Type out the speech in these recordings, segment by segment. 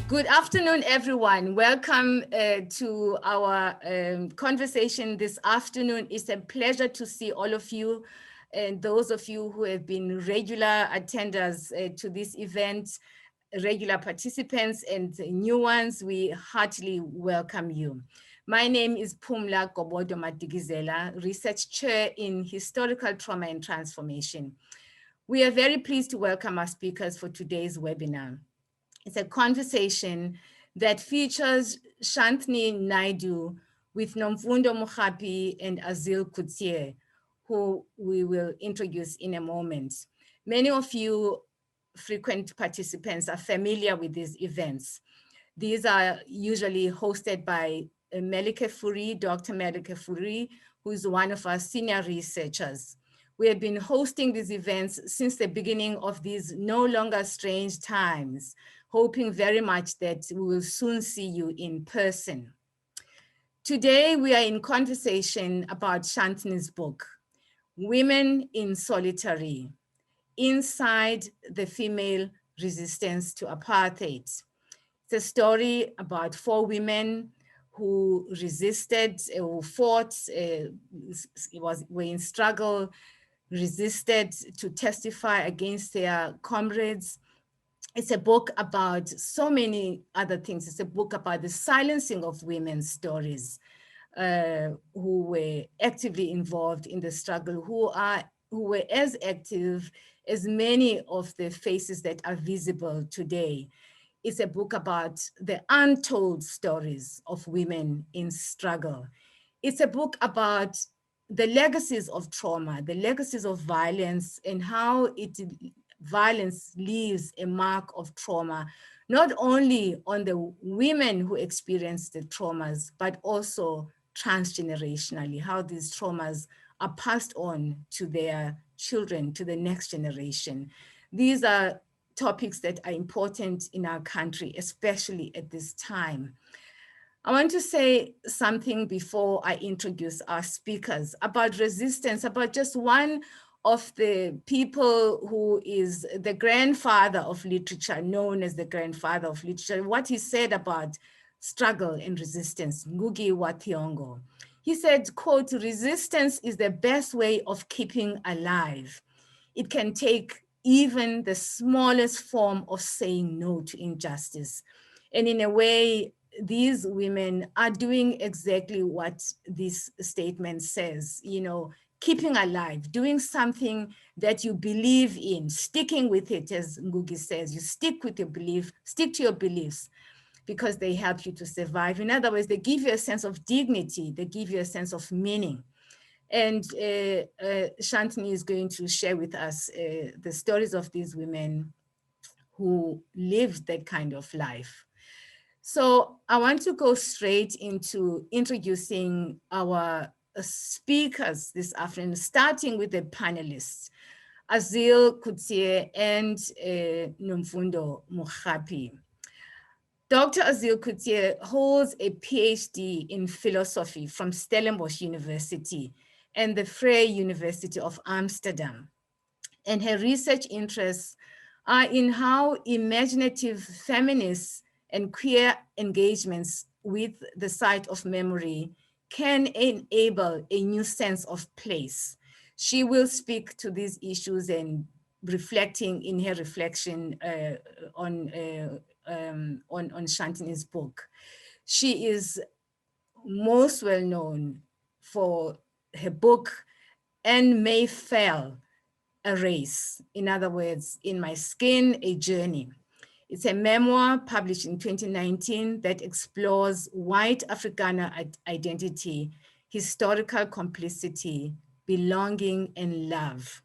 Good afternoon, everyone. Welcome to our conversation this afternoon. It's a pleasure to see all of you and those of you who have been regular attenders to this event, regular participants and new ones. We heartily welcome you. My name is Pumla Gobodo-Madikizela, Research Chair in Historical Trauma and Transformation. We are very pleased to welcome our speakers for today's webinar. It's a conversation that features Shanthini Naidoo with Nomfundo Mogapi and Author Shanthini, who we will introduce in a moment. Many of you frequent participants are familiar with these events. These are usually hosted by Melike Furi, Dr. Melike Furi, who is one of our senior researchers. We have been hosting these events since the beginning of these no longer strange times, hoping very much that we will soon see you in person. Today, we are in conversation about Shanthini's book, Women in Solitary, Inside the Female Resistance to Apartheid. It's a story about 4 women who resisted, who fought, were in struggle, resisted to testify against their comrades. It's a book about so many other things. It's a book about the silencing of women's stories who were actively involved in the struggle, who were as active as many of the faces that are visible today. It's a book about the untold stories of women in struggle. It's a book about the legacies of trauma, the legacies of violence, and how violence leaves a mark of trauma, not only on the women who experience the traumas, but also transgenerationally, how these traumas are passed on to their children, to the next generation. These are topics that are important in our country, especially at this time. I want to say something before I introduce our speakers about resistance, about just one of the people who is the grandfather of literature, known as the grandfather of literature, what he said about struggle and resistance, Ngugi wa Thiong'o. He said, quote, "Resistance is the best way of keeping alive. It can take even the smallest form of saying no to injustice." And in a way, these women are doing exactly what this statement says, you know, keeping alive, doing something that you believe in, sticking with it, as Ngugi says. You stick with your belief, stick to your beliefs, because they help you to survive. In other words, they give you a sense of dignity, they give you a sense of meaning. And Shanthini is going to share with us the stories of these women who lived that kind of life. So I want to go straight into introducing our speakers this afternoon, starting with the panelists, Author Shanthini and Nomfundo Mogapi. Dr. Author Shanthini holds a PhD in philosophy from Stellenbosch University and the Vrije University of Amsterdam. And her research interests are in how imaginative feminists and queer engagements with the site of memory can enable a new sense of place. She will speak to these issues and reflecting in her reflection on Shanthini's book. She is most well known for her book, "And May Fell, a Race." In other words, "In My Skin, a Journey." It's a memoir published in 2019 that explores white Afrikaner identity, historical complicity, belonging, and love.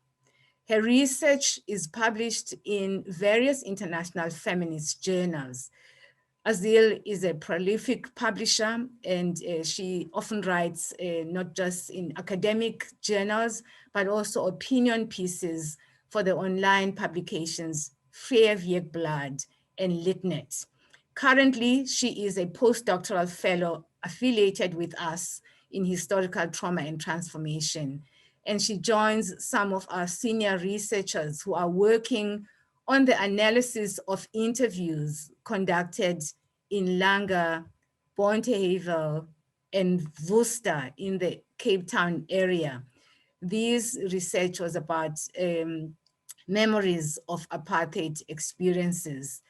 Her research is published in various international feminist journals. Author is a prolific publisher, and she often writes not just in academic journals, but also opinion pieces for the online publications Fair Weekblad and Litnet. Currently, she is a postdoctoral fellow affiliated with us in historical trauma and transformation. And she joins some of our senior researchers who are working on the analysis of interviews conducted in Langa, Bonteheuvel, and Worcester in the Cape Town area. This research was about memories of apartheid experiences.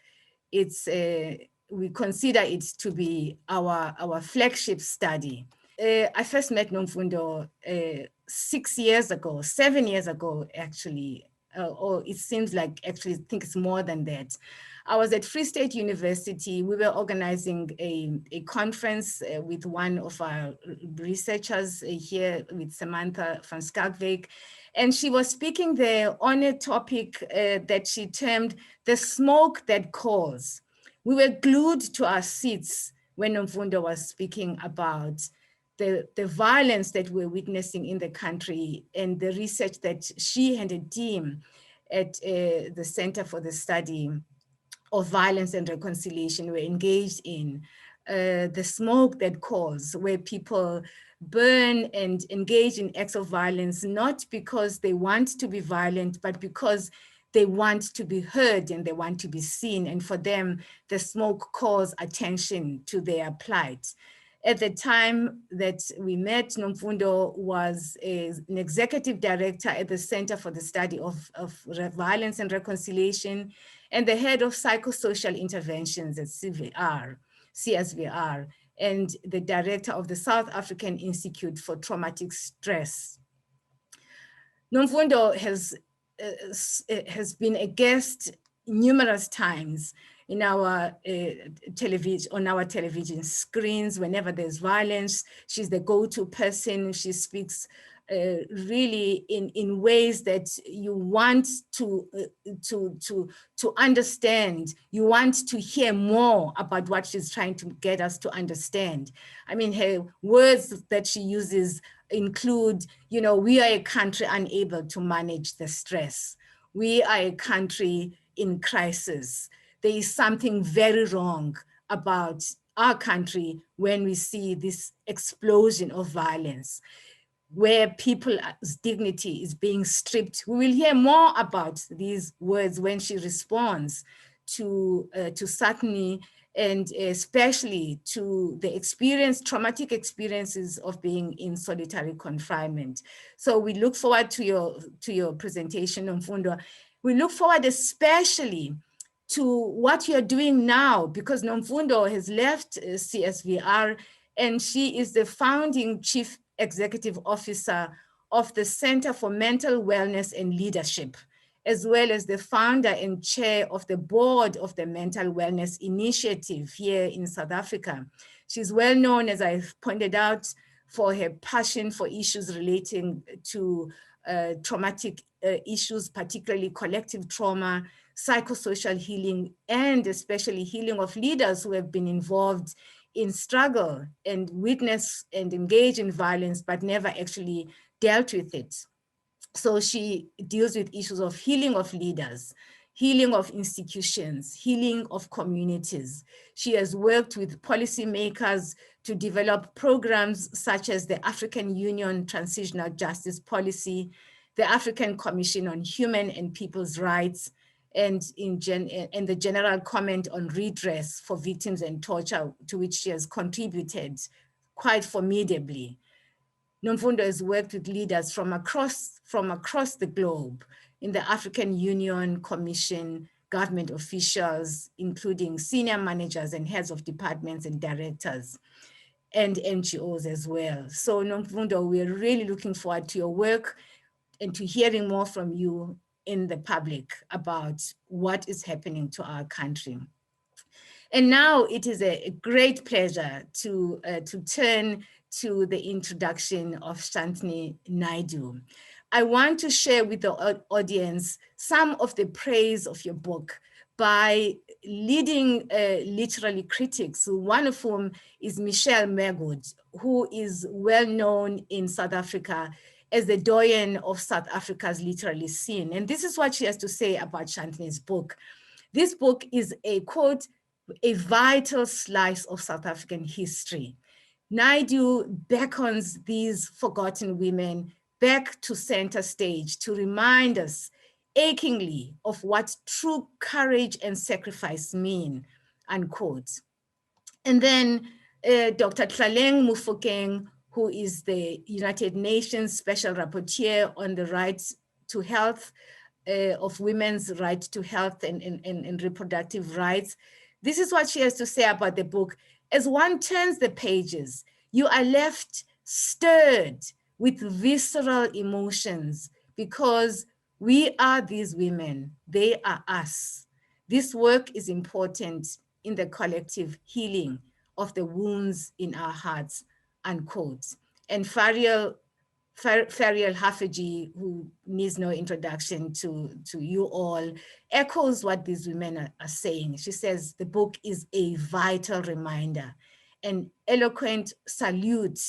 We consider it to be our flagship study. I first met Nomfundo 6 years ago, 7 years ago, actually, or it seems like actually, I think it's more than that. I was at Free State University. We were organizing a conference with one of our researchers here with Samantha van Skalkwyk. And she was speaking there on a topic that she termed the smoke that calls. We were glued to our seats when Nomfundo was speaking about the violence that we're witnessing in the country and the research that she and a team at the Center for the Study of Violence and Reconciliation were engaged in. The smoke that calls, where people burn and engage in acts of violence, not because they want to be violent, but because they want to be heard and they want to be seen. And for them, the smoke calls attention to their plight. At the time that we met, Nomfundo was an executive director at the Center for the Study of Violence and Reconciliation and the head of psychosocial interventions at CSVR, and the director of the South African Institute for Traumatic Stress. Nomfundo has been a guest numerous times in our television screens. Whenever there's violence, she's the go-to person. She speaks really in ways that you want to understand. You want to hear more about what she's trying to get us to understand. I mean, her words that she uses include, you know, we are a country unable to manage the stress. We are a country in crisis. There is something very wrong about our country when we see this explosion of violence, where people's dignity is being stripped. We will hear more about these words when she responds to Shanthini, and especially to the traumatic experiences of being in solitary confinement. So we look forward to your presentation, Nomfundo. We look forward especially to what you're doing now, because Nomfundo has left CSVR and she is the founding chief executive officer of the Center for Mental Wellness and Leadership, as well as the founder and chair of the board of the Mental Wellness Initiative here in South Africa. She's well known, as I've pointed out, for her passion for issues relating to traumatic issues, particularly collective trauma, psychosocial healing, and especially healing of leaders who have been involved in struggle and witness and engage in violence, but never actually dealt with it. So she deals with issues of healing of leaders, healing of institutions, healing of communities. She has worked with policymakers to develop programs such as the African Union Transitional Justice Policy, the African Commission on Human and People's Rights, and the General Comment on Redress for Victims and Torture, to which she has contributed quite formidably. Nomfundo has worked with leaders from across the globe in the African Union Commission, government officials, including senior managers and heads of departments and directors, and NGOs as well. So Nomfundo, we're really looking forward to your work and to hearing more from you in the public about what is happening to our country. And now it is a great pleasure to turn to the introduction of Shanthini Naidoo. I want to share with the audience some of the praise of your book by leading literary critics, one of whom is Michelle Megwood, who is well known in South Africa as the doyen of South Africa's literary scene. And this is what she has to say about Shanthini's book. This book is a, quote, a vital slice of South African history. Naidoo beckons these forgotten women back to center stage to remind us achingly of what true courage and sacrifice mean, unquote. And then Dr. Tlaleng Mofokeng, who is the United Nations Special Rapporteur on the rights to health, of women's right to health and reproductive rights. This is what she has to say about the book. As one turns the pages, you are left stirred with visceral emotions because we are these women, they are us. This work is important in the collective healing of the wounds in our hearts, unquote. And Farial Hafeji, who needs no introduction to you all, echoes what these women are saying. She says the book is a vital reminder, an eloquent salute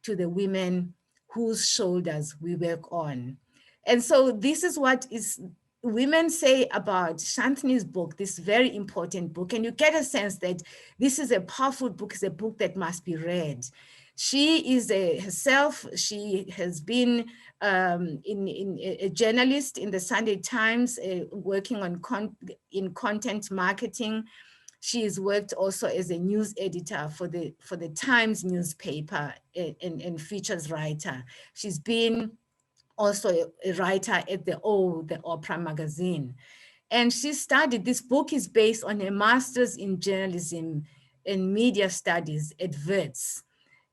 to the women whose shoulders we work on. And so this is what women say about Shanthini's book, this very important book. And you get a sense that this is a powerful book, it's a book that must be read. She is herself, she has been a journalist in the Sunday Times, working on in content marketing. She has worked also as a news editor for the Times newspaper and features writer. She's been also a writer at the Opera magazine. And she studied, this book is based on a master's in journalism and media studies at Wits.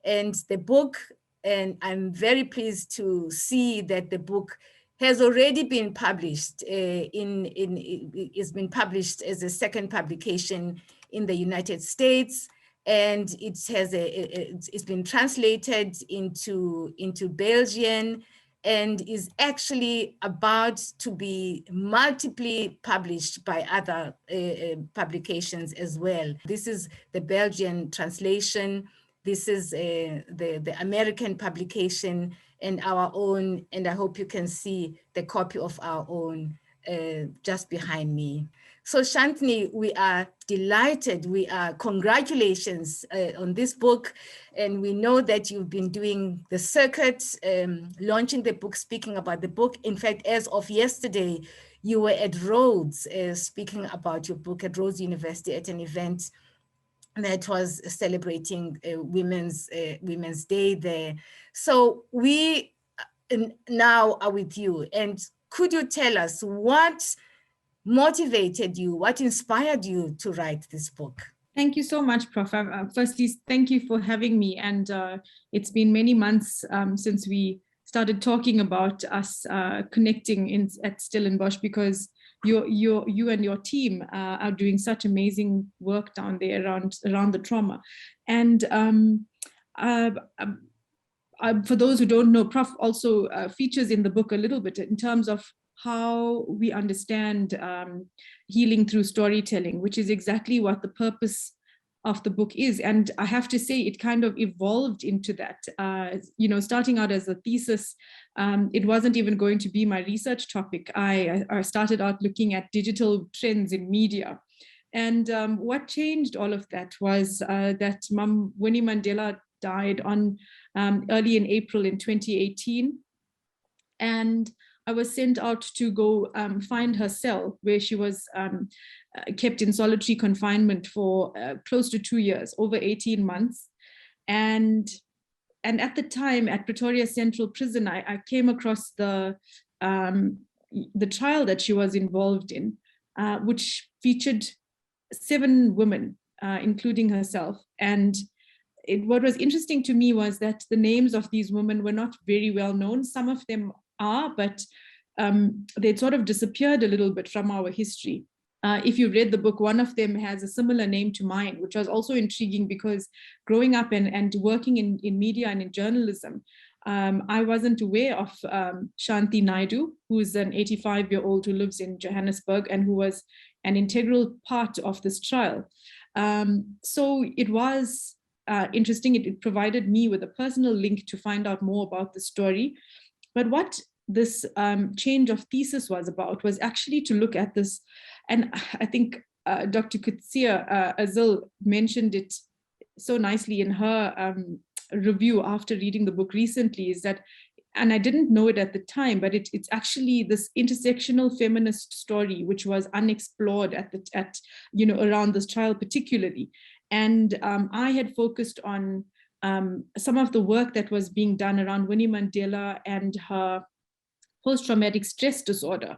And the book, and I'm very pleased to see that the book has already been published, it's been published as a second publication in the United States, and it's been translated into Belgian, and is actually about to be multiply published by other publications as well. This is the Belgian translation. This is the American publication, and our own, and I hope you can see the copy of our own just behind me. So Shanthini, we are delighted. Congratulations on this book. And we know that you've been doing the circuit, launching the book, speaking about the book. In fact, as of yesterday, you were at Rhodes speaking about your book at Rhodes University at an event that was celebrating Women's Day there. So we now are with you. And could you tell us what motivated you, what inspired you to write this book? Thank you so much, Prof. Firstly, thank you for having me. And it's been many months since we started talking about us connecting at Stellenbosch, because you and your team are doing such amazing work down there around the trauma. And for those who don't know, Prof also features in the book a little bit in terms of how we understand healing through storytelling, which is exactly what the purpose of the book is. And I have to say, it kind of evolved into that. Starting out as a thesis, it wasn't even going to be my research topic. I started out looking at digital trends in media. And what changed all of that was that Mum Winnie Mandela died on early in April in 2018. And I was sent out to go find her cell, where she was kept in solitary confinement for close to 2 years, over 18 months. And at the time at Pretoria Central Prison, I came across the trial that she was involved in, which featured 7 women, including herself. And what was interesting to me was that the names of these women were not very well known. Some of them are, but they'd sort of disappeared a little bit from our history. If you read the book, one of them has a similar name to mine, which was also intriguing, because growing up and working in media and in journalism, I wasn't aware of Shanthini Naidoo, who's an 85-year-old who lives in Johannesburg and who was an integral part of this trial. So it was interesting. It provided me with a personal link to find out more about the story. But what this change of thesis was about was actually to look at this, and I think Dr. Kutsia Azil mentioned it so nicely in her review after reading the book recently, is that and I didn't know it at the time, but it's actually this intersectional feminist story, which was unexplored around this trial particularly. And I had focused on some of the work that was being done around Winnie Mandela and her post-traumatic stress disorder.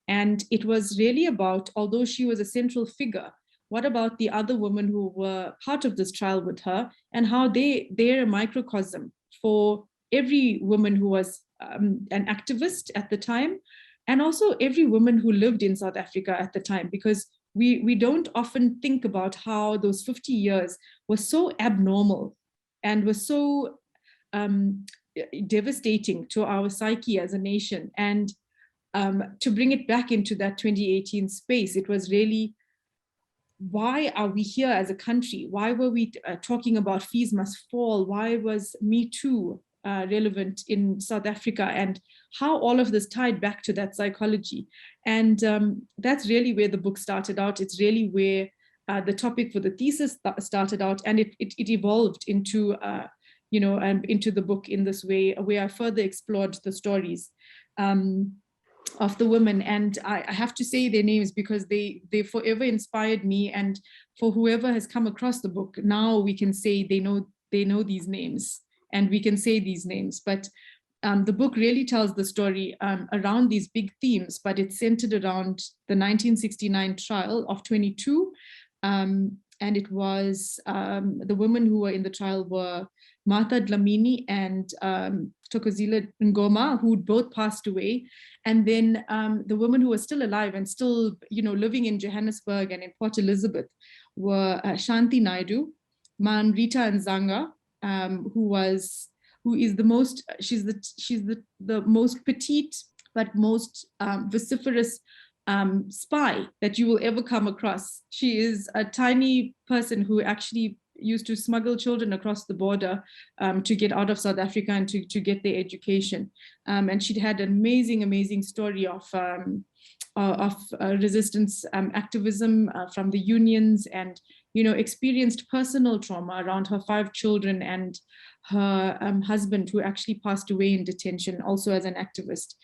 And it was really about, although she was a central figure, what about the other women who were part of this trial with her, and how they're a microcosm for every woman who was an activist at the time, and also every woman who lived in South Africa at the time, because we don't often think about how those 50 years were so abnormal and were so devastating to our psyche as a nation. And to bring it back into that 2018 space, it was really, why are we here as a country? Why were we talking about fees must fall? Why was Me Too relevant in South Africa, and how all of this tied back to that psychology? And that's really where the book started out. It's really where the topic for the thesis started out, and it evolved into into the book in this way, where I further explored the stories of the women. And I have to say their names because they forever inspired me, and for whoever has come across the book, now we can say they know these names, and we can say these names. But the book really tells the story around these big themes, but it's centered around the 1969 trial of 22. And it was the women who were in the trial were Martha Dlamini and Thokozile Ngoma, who both passed away. And then the women who were still alive and still, living in Johannesburg and in Port Elizabeth were Shanthini Naidoo, Manrita Nzanga, she's the most petite but most vociferous spy that you will ever come across. She is a tiny person who actually used to smuggle children across the border to get out of South Africa and to get their education. And she'd had an amazing story of resistance activism from the unions, and experienced personal trauma around her 5 children and her husband, who actually passed away in detention, also as an activist.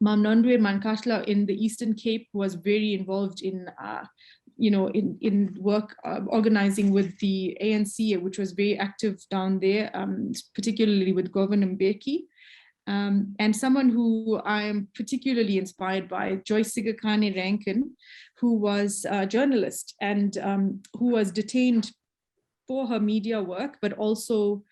Mamnondwe Mankahla in the Eastern Cape was very involved in work organizing with the ANC, which was very active down there, particularly with Governor Mbeki. And someone who I am particularly inspired by, Joyce Sigakane Rankin, who was a journalist and who was detained for her media work, but also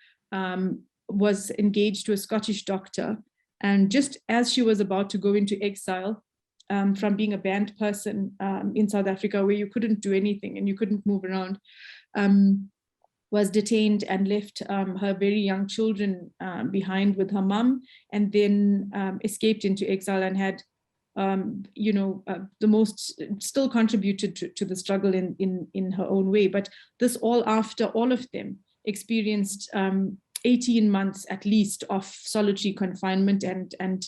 was engaged to a Scottish doctor. And just as she was about to go into exile from being a banned person in South Africa, where you couldn't do anything and you couldn't move around, was detained and left her very young children behind with her mum, and then escaped into exile and had, still contributed to the struggle in her own way. But this all after all of them experienced 18 months at least of solitary confinement and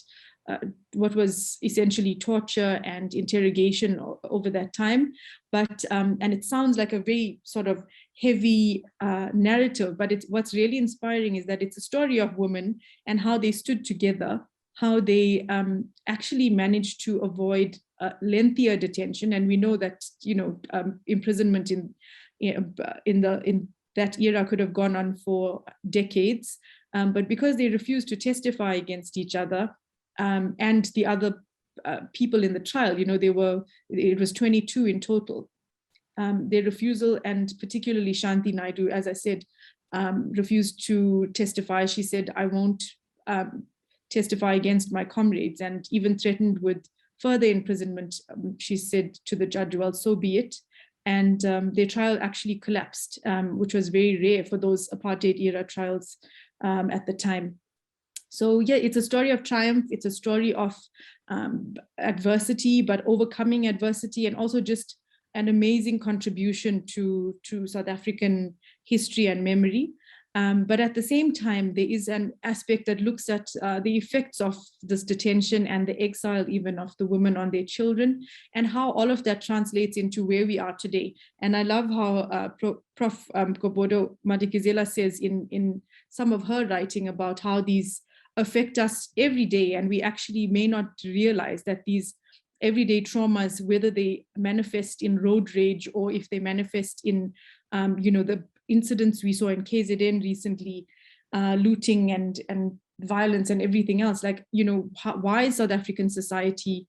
what was essentially torture and interrogation over that time. But and it sounds like a very sort of heavy narrative, but what's really inspiring is that it's a story of women and how they stood together, how they actually managed to avoid lengthier detention. And we know that imprisonment in that era could have gone on for decades, but because they refused to testify against each other and the other people in the trial, it was 22 in total. Their refusal, and particularly Shanthini Naidoo, as I said, refused to testify. She said, I won't testify against my comrades, and even threatened with further imprisonment. She said to the judge, well, so be it. And their trial actually collapsed, which was very rare for those apartheid era trials at the time. So yeah, it's a story of triumph. It's a story of adversity, but overcoming adversity, and also just an amazing contribution to South African history and memory. But at the same time, there is an aspect that looks at the effects of this detention and the exile even of the women on their children, and how all of that translates into where we are today. And I love how Prof. Gobodo-Madikizela says in some of her writing about how these affect us every day, and we actually may not realize that these everyday traumas, whether they manifest in road rage or if they manifest in, the incidents we saw in KZN recently, looting and violence and everything else, like, why is South African society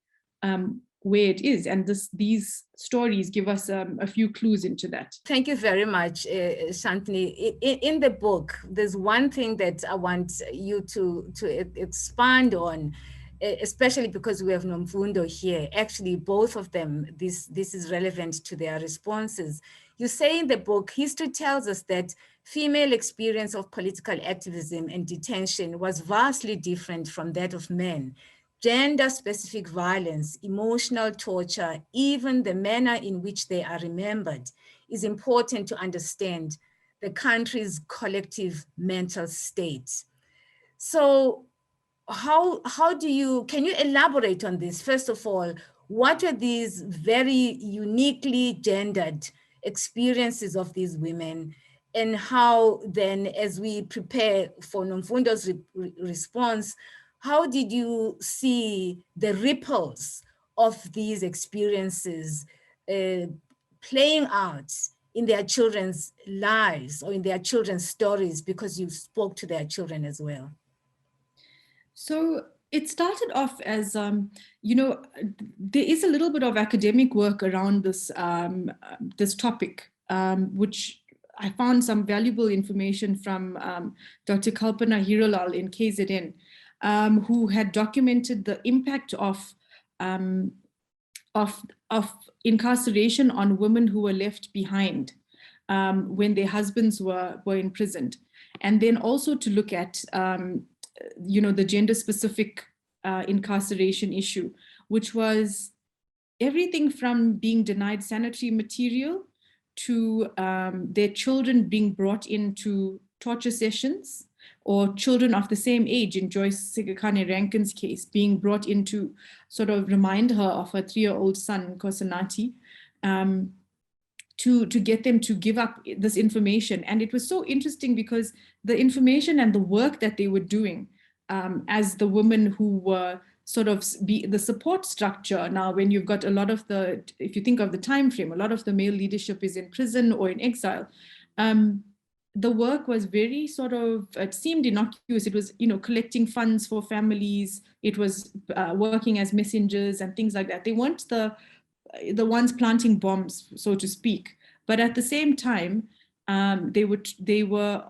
where it is? And these stories give us a few clues into that. Thank you very much, Shanthini. In the book, there's one thing that I want you to expand on, especially because we have Nomfundo here. Actually, both of them, this is relevant to their responses. You say in the book, history tells us that female experience of political activism and detention was vastly different from that of men. Gender-specific violence, emotional torture, even the manner in which they are remembered is important to understand the country's collective mental state. So can you elaborate on this? First of all, what are these very uniquely gendered experiences of these women, and how then, as we prepare for Nomfundo's response, how did you see the ripples of these experiences playing out in their children's lives or in their children's stories, because you spoke to their children as well? So it started off as, there is a little bit of academic work around this topic, which I found some valuable information from Dr. Kalpana Hiralal in KZN, who had documented the impact of incarceration on women who were left behind when their husbands were imprisoned. And then also to look at the gender-specific incarceration issue, which was everything from being denied sanitary material to their children being brought into torture sessions, or children of the same age, in Joyce Sigakane Rankin's case, being brought in to sort of remind her of her 3-year-old son, Kosanati, to get them to give up this information. And it was so interesting because the information and the work that they were doing as the women who were sort of the support structure. Now, when you've got a lot of if you think of the time frame, a lot of the male leadership is in prison or in exile. The work was very it seemed innocuous. It was, collecting funds for families. It was working as messengers and things like that. They weren't the ones planting bombs, so to speak. But at the same time, they were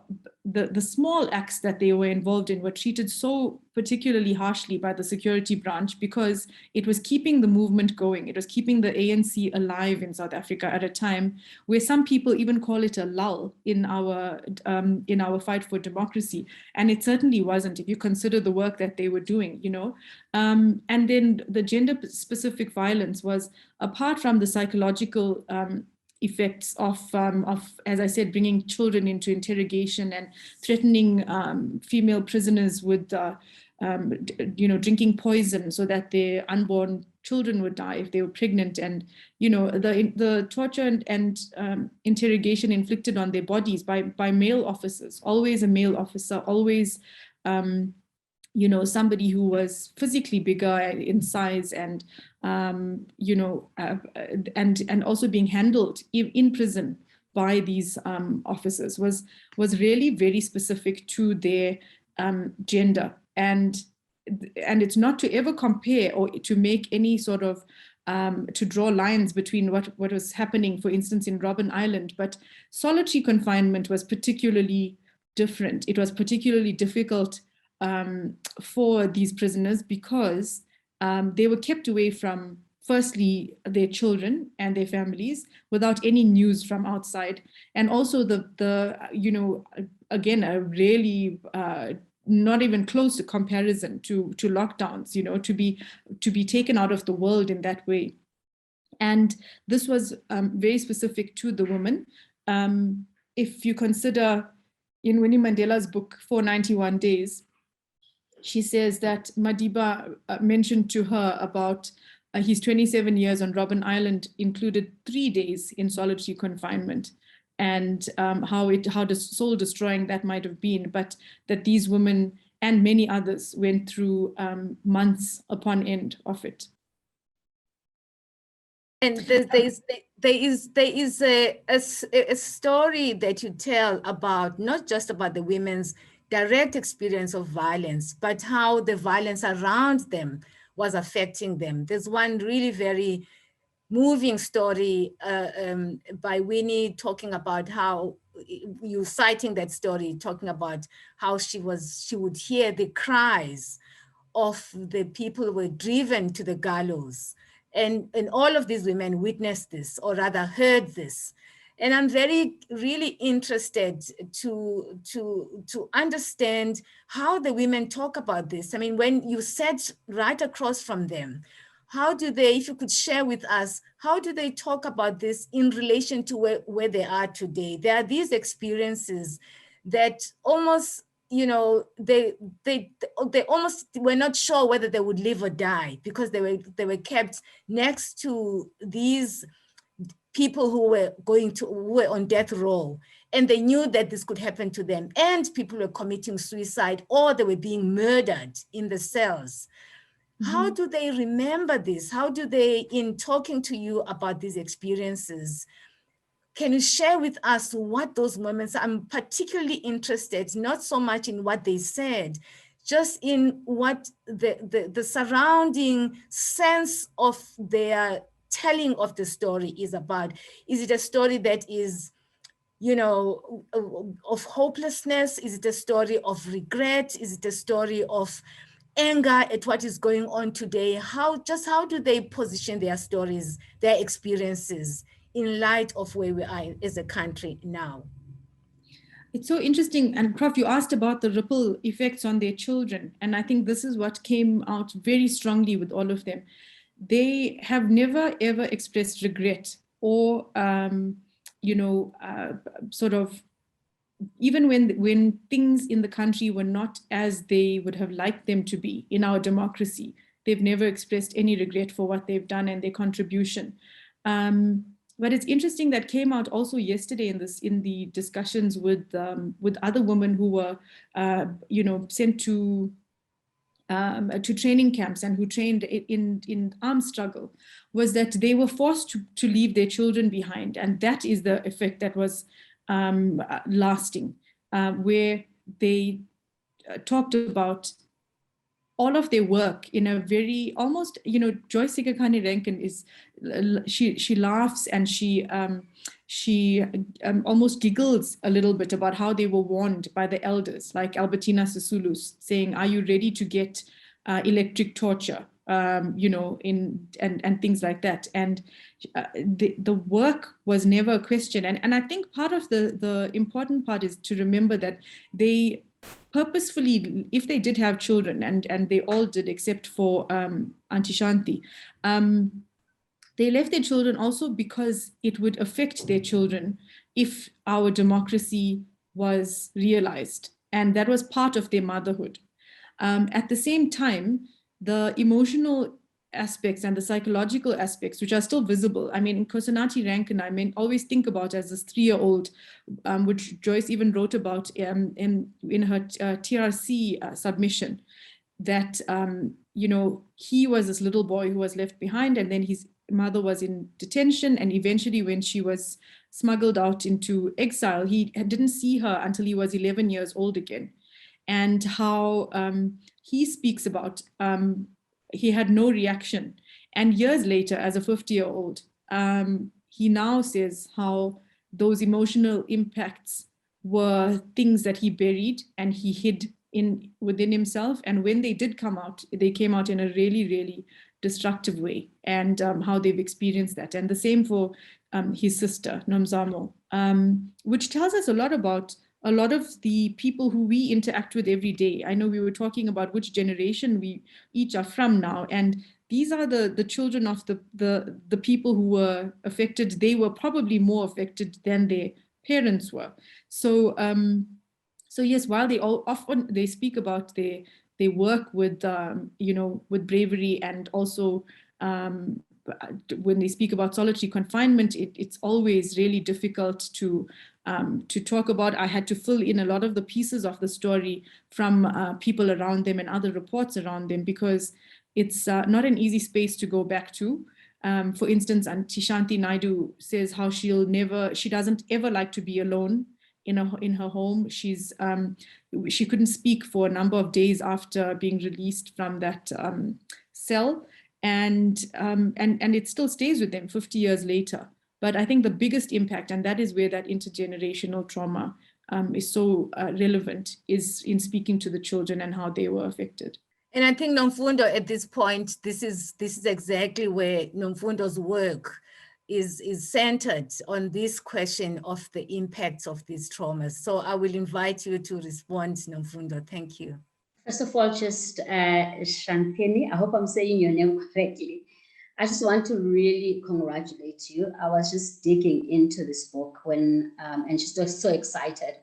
the small acts that they were involved in were treated so particularly harshly by the security branch, because it was keeping the movement going. It was keeping the ANC alive in South Africa at a time where some people even call it a lull in our fight for democracy. And it certainly wasn't, if you consider the work that they were doing, And then the gender-specific violence was, apart from the psychological effects of, as I said, bringing children into interrogation and threatening female prisoners with, drinking poison so that their unborn children would die if they were pregnant, and the torture and interrogation inflicted on their bodies by male officers, always a male officer, always somebody who was physically bigger in size, and and also being handled in prison by these officers was really very specific to their gender. And it's not to ever compare or to make any sort of to draw lines between what was happening, for instance, in Robben Island, but solitary confinement was particularly different. It was particularly difficult for these prisoners because they were kept away from, firstly, their children and their families without any news from outside. And also again, a really not even close to comparison to lockdowns, to be taken out of the world in that way. And this was very specific to the woman. If you consider in Winnie Mandela's book, 491 Days, she says that Madiba mentioned to her about his 27 years on Robben Island included 3 days in solitary confinement, and how soul destroying that might have been, but that these women and many others went through months upon end of it. And there is a story that you tell about, not just about the women's direct experience of violence, but how the violence around them was affecting them. There's one really very moving story by Winnie, talking about how, you citing that story, talking about how she would hear the cries of the people who were driven to the gallows. And all of these women witnessed this, or rather heard this. And I'm really interested to understand how the women talk about this. I mean, when you sat right across from them, how do they, if you could share with us, how do they talk about this in relation to where they are today? There are these experiences that almost, you know, they almost were not sure whether they would live or die, because they were kept next to these people who were on death row, and they knew that this could happen to them, and people were committing suicide, or they were being murdered in the cells. Mm-hmm. How do they remember this? How do they, in talking to you about these experiences, can you share with us what those moments? I'm particularly interested, not so much in what they said, just in what the surrounding sense of their telling of the story is about. Is it a story that is, you know, of hopelessness? Is it a story of regret? Is it a story of anger at what is going on today? How do they position their stories, their experiences, in light of where we are as a country now? It's so interesting. And Prof, you asked about the ripple effects on their children. And I think this is what came out very strongly with all of them. They have never, ever expressed regret or, sort of, even when things in the country were not as they would have liked them to be in our democracy, they've never expressed any regret for what they've done and their contribution. But it's interesting that came out also yesterday in the discussions with other women who were, sent to training camps and who trained in armed struggle, was that they were forced to leave their children behind, and that is the effect that was lasting, where they talked about all of their work in a very almost, Joyce Sikakane Rankin is, she laughs and she almost giggles a little bit about how they were warned by the elders, like Albertina Sisulu's saying, "Are you ready to get electric torture?" And things like that. And the work was never a question. And I think part of the important part is to remember that they purposefully, if they did have children, and they all did except for Auntie Shanti, they left their children also because it would affect their children if our democracy was realized. And that was part of their motherhood. At the same time, the emotional aspects and the psychological aspects, which are still visible. I mean, Kosanati Rankin, always think about as this 3-year-old, which Joyce even wrote about in her TRC submission, that, he was this little boy who was left behind, and then his mother was in detention, and eventually when she was smuggled out into exile, he didn't see her until he was 11 years old again. And how he speaks about he had no reaction. And years later, as a 50-year-old, he now says how those emotional impacts were things that he buried and he hid within himself. And when they did come out, they came out in a really, really destructive way, and how they've experienced that. And the same for his sister, Nomzamo, which tells us a lot about a lot of the people who we interact with every day. I know we were talking about which generation we each are from now, and these are the children of the people who were affected. They were probably more affected than their parents were. So yes, while they speak about their work with with bravery, and also when they speak about solitary confinement, it's always really difficult to to talk about. I had to fill in a lot of the pieces of the story from people around them and other reports around them, because it's not an easy space to go back to. For instance, Author Shanthini Naidoo says how she doesn't ever like to be alone in her home. She couldn't speak for a number of days after being released from that cell, and it still stays with them 50 years later. But I think the biggest impact, and that is where that intergenerational trauma is so relevant, is in speaking to the children and how they were affected. And I think Nomfundo, at this point, this is exactly where Nomfundo's work is centered on this question of the impacts of these traumas. So I will invite you to respond, Nomfundo. Thank you. First of all, just Shanthini, I hope I'm saying your name correctly. I just want to really congratulate you. I was just digging into this book when, and just so excited.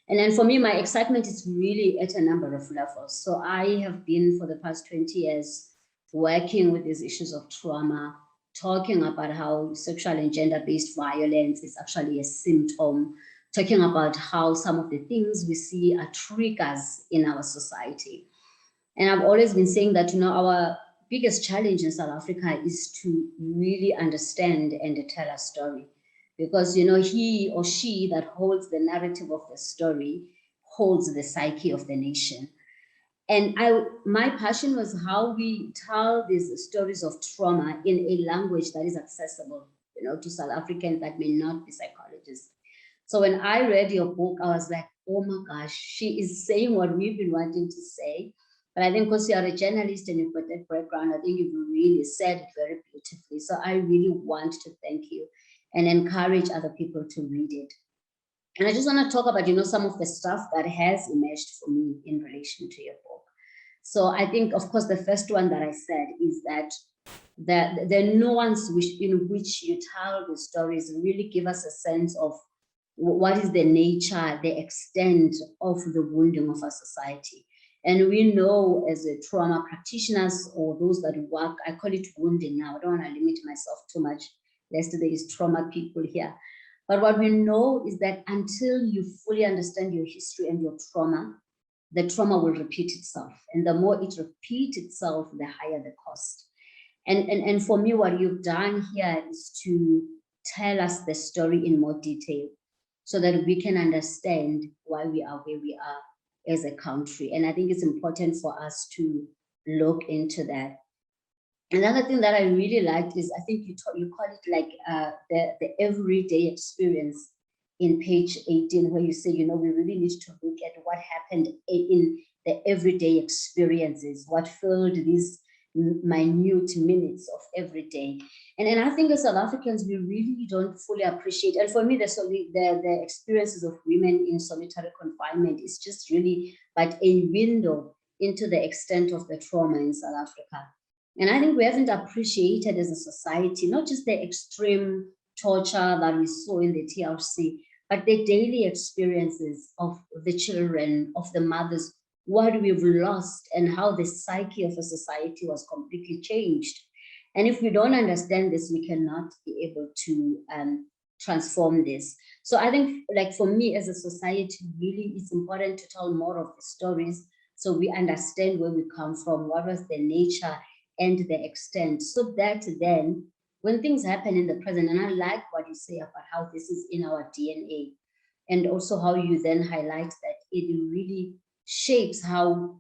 And then for me, my excitement is really at a number of levels. So I have been for the past 20 years working with these issues of trauma, talking about how sexual and gender-based violence is actually a symptom, talking about how some of the things we see are triggers in our society. And I've always been saying that, our biggest challenge in South Africa is to really understand and tell a story. Because, he or she that holds the narrative of the story holds the psyche of the nation. And my passion was how we tell these stories of trauma in a language that is accessible, to South Africans that may not be psychologists. So when I read your book, I was like, oh my gosh, she is saying what we've been wanting to say. But I think because you are a journalist and you've got that background, I think you've really said it very beautifully. So I really want to thank you and encourage other people to read it. And I just want to talk about, some of the stuff that has emerged for me in relation to your book. So I think, of course, the first one that I said is that the nuance in which you tell the stories really give us a sense of what is the nature, the extent of the wounding of our society. And we know as a trauma practitioners or those that work, I call it wounding now, I don't want to limit myself too much, lest there is trauma people here. But what we know is that until you fully understand your history and your trauma, the trauma will repeat itself. And the more it repeats itself, the higher the cost. And for me, what you've done here is to tell us the story in more detail so that we can understand why we are where we are as a country. And I think it's important for us to look into that. Another thing that I really liked is, I think you call it like the everyday experience in page 18, where you say, we really need to look at what happened in the everyday experiences, what filled these minute minutes of every day. And I think as South Africans, we really don't fully appreciate. And for me, the experiences of women in solitary confinement is just really but a window into the extent of the trauma in South Africa. And I think we haven't appreciated as a society, not just the extreme torture that we saw in the TRC, but the daily experiences of the children, of the mothers, what we've lost and how the psyche of a society was completely changed. And if we don't understand this, we cannot be able to transform this. So I think, like, for me as a society, really it's important to tell more of the stories so we understand where we come from, what was the nature and the extent, so that then when things happen in the present, and I like what you say about how this is in our DNA, and also how you then highlight that it really shapes how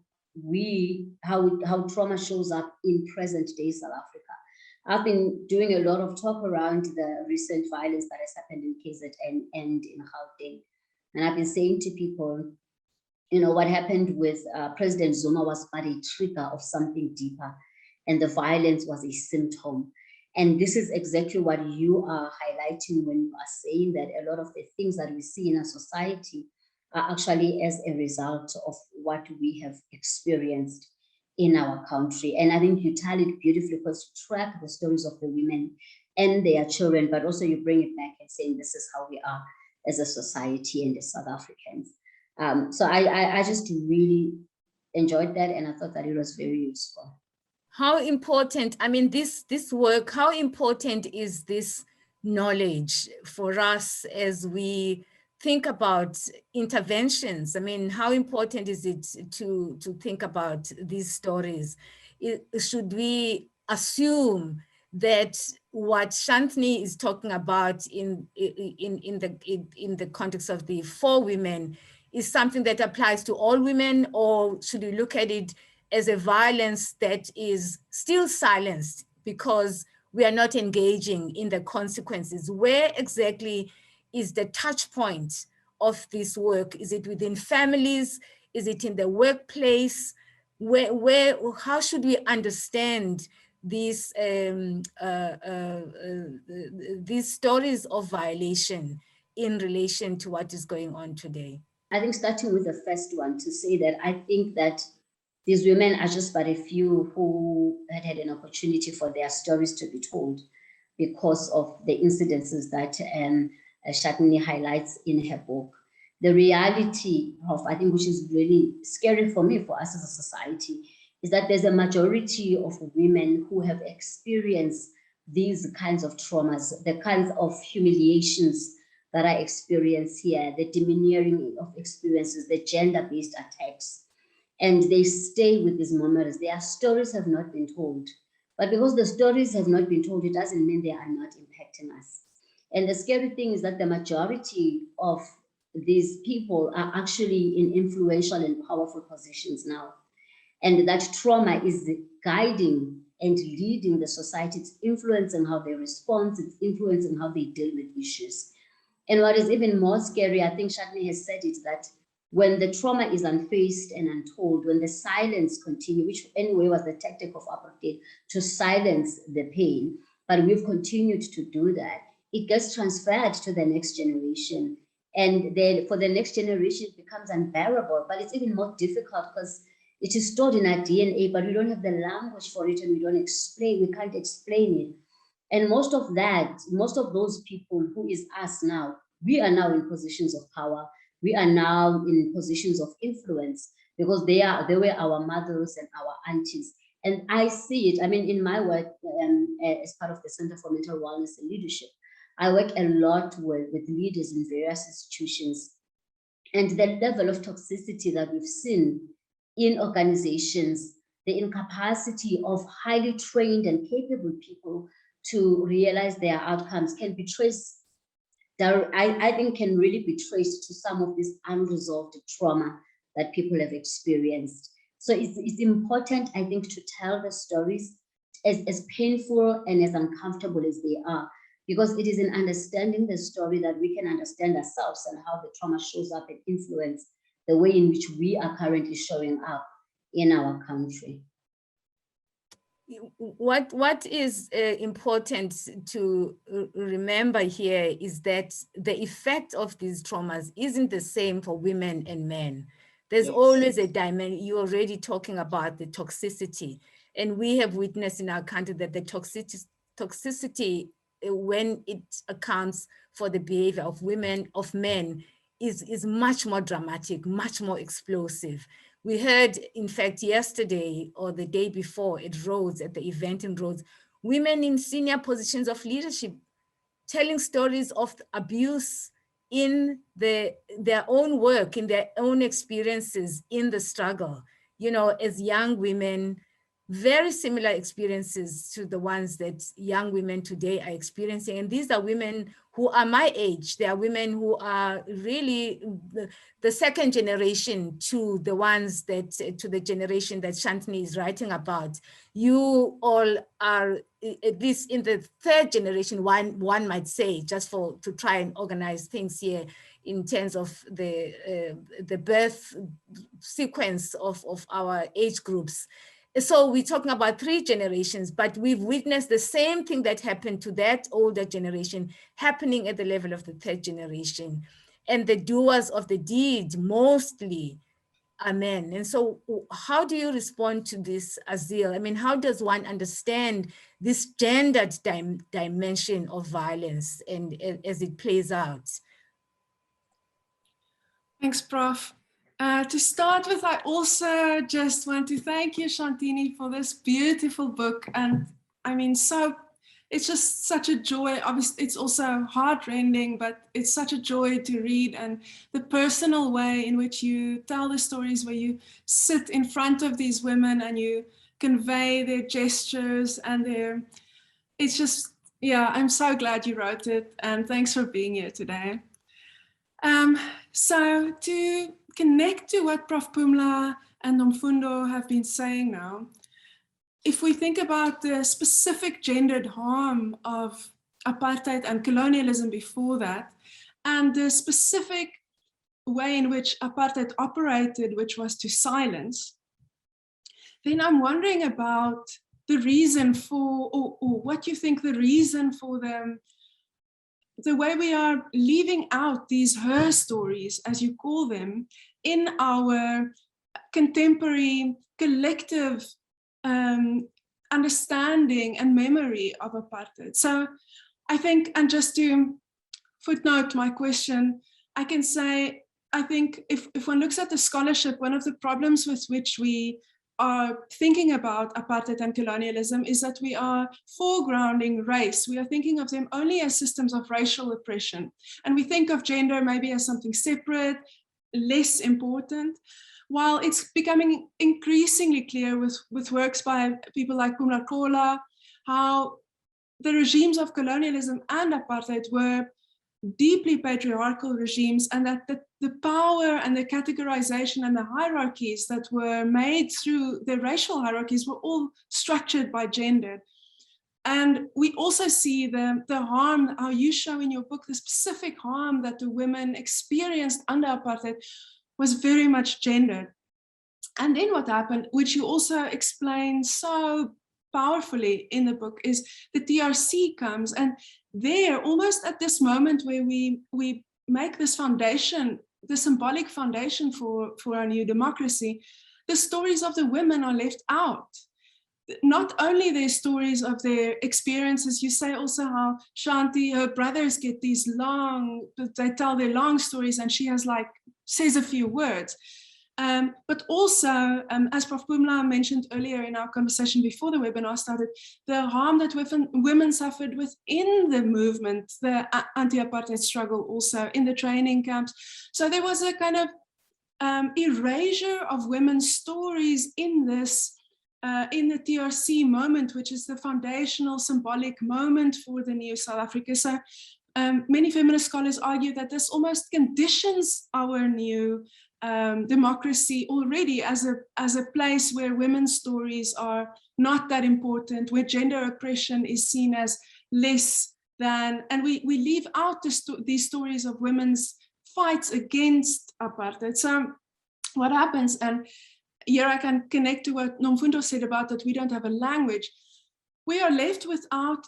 trauma shows up in present day South Africa. I've been doing a lot of talk around the recent violence that has happened in KZN and in Gauteng. And I've been saying to people, what happened with President Zuma was but a trigger of something deeper, and the violence was a symptom. And this is exactly what you are highlighting when you are saying that a lot of the things that we see in our society are actually as a result of what we have experienced in our country. And I think you tell it beautifully because you track the stories of the women and their children, but also you bring it back and saying this is how we are as a society and as South Africans. So I just really enjoyed that, and I thought that it was very useful. How important, I mean, this work, how important is this knowledge for us as we think about interventions? I mean, how important is it to think about these stories? Should we assume that what Shanthini is talking about in the context of the 4 women is something that applies to all women, or should we look at it as a violence that is still silenced because we are not engaging in the consequences? Where exactly is the touch point of this work? Is it within families? Is it in the workplace? How should we understand these stories of violation in relation to what is going on today? I think starting with the first one, to say that I think that these women are just but a few who had an opportunity for their stories to be told because of the incidences that Shanthini highlights in her book. The reality of, I think, which is really scary for me, for us as a society, is that there's a majority of women who have experienced these kinds of traumas, the kinds of humiliations that I experience here, the demeaning of experiences, the gender-based attacks. And they stay with these memories. Their stories have not been told. But because the stories have not been told, it doesn't mean they are not impacting us. And the scary thing is that the majority of these people are actually in influential and powerful positions now. And that trauma is guiding and leading the society. It's influencing how they respond. It's influencing how they deal with issues. And what is even more scary, I think Shanthini has said it, that when the trauma is unfaced and untold, when the silence continues, which anyway was the tactic of apartheid, to silence the pain, but we've continued to do that, it gets transferred to the next generation. And then for the next generation, it becomes unbearable, but it's even more difficult because it is stored in our DNA, but we don't have the language for it, and we can't explain it. And most of those people who is us now, we are now in positions of power. We are now in positions of influence because they were our mothers and our aunties. And I see it, I mean, in my work as part of the Center for Mental Wellness and Leadership, I work a lot with leaders in various institutions. And the level of toxicity that we've seen in organizations, the incapacity of highly trained and capable people to realize their outcomes can be traced, I think can really be traced to some of this unresolved trauma that people have experienced. So it's important, I think, to tell the stories as painful and as uncomfortable as they are, because it is in understanding the story that we can understand ourselves and how the trauma shows up and influence the way in which we are currently showing up in our country. What is important to remember here is that the effect of these traumas isn't the same for women and men. There's always a dimension. You're already talking about the toxicity, and we have witnessed in our country that the toxicity when it accounts for the behavior of women, of men, is much more dramatic, much more explosive. We heard, in fact, yesterday or the day before at Rhodes, at the event in Rhodes, women in senior positions of leadership telling stories of abuse in their own work, in their own experiences in the struggle. You know, as young women, very similar experiences to the ones that young women today are experiencing. And these are women who are my age. They are women who are really the second generation to the ones that, to the generation that Shanthini is writing about. You all are at least in the third generation, one might say, just to try and organize things here in terms of the birth sequence of our age groups. So we're talking about 3 generations, but we've witnessed the same thing that happened to that older generation happening at the level of the 3rd generation. And the doers of the deed mostly are men. And so how do you respond to this, Azil? I mean, how does one understand this gendered dimension of violence and as it plays out? Thanks, Prof. To start with, I also just want to thank you, Shanthini, for this beautiful book. And I mean, it's just such a joy. Obviously, it's also heart-rending, but it's such a joy to read, and the personal way in which you tell the stories, where you sit in front of these women and you convey their gestures and their, it's just, yeah, I'm so glad you wrote it, and thanks for being here today. So to connect to what Prof. Pumla and Nomfundo have been saying now, if we think about the specific gendered harm of apartheid and colonialism before that, and the specific way in which apartheid operated, which was to silence, then I'm wondering about the reason for, or what you think the reason for the way we are leaving out these her stories, as you call them, in our contemporary collective understanding and memory of apartheid. So I think, and just to footnote my question, I can say, I think if one looks at the scholarship, one of the problems with which we are thinking about apartheid and colonialism is that we are foregrounding race. We are thinking of them only as systems of racial oppression. And we think of gender maybe as something separate, less important, while it's becoming increasingly clear with works by people like Pumla, how the regimes of colonialism and apartheid were deeply patriarchal regimes, and that the power and the categorization and the hierarchies that were made through the racial hierarchies were all structured by gender. And we also see the harm, how you show in your book, the specific harm that the women experienced under apartheid was very much gendered. And then what happened, which you also explain so powerfully in the book, is the TRC comes, and there, almost at this moment where we make this foundation, the symbolic foundation for our new democracy, the stories of the women are left out. Not only their stories of their experiences, you say also how Shanti, her brothers get these long, they tell their long stories, and she has says a few words. But also, as Prof. Pumla mentioned earlier in our conversation before the webinar started, the harm that women suffered within the movement, the anti-apartheid struggle also in the training camps. So there was a kind of erasure of women's stories in this, in the TRC moment, which is the foundational symbolic moment for the new South Africa. So many feminist scholars argue that this almost conditions our new democracy already as a place where women's stories are not that important, where gender oppression is seen as less than, and we leave out these stories of women's fights against apartheid. So what happens, and here I can connect to what Nomfundo said about that we don't have a language, we are left without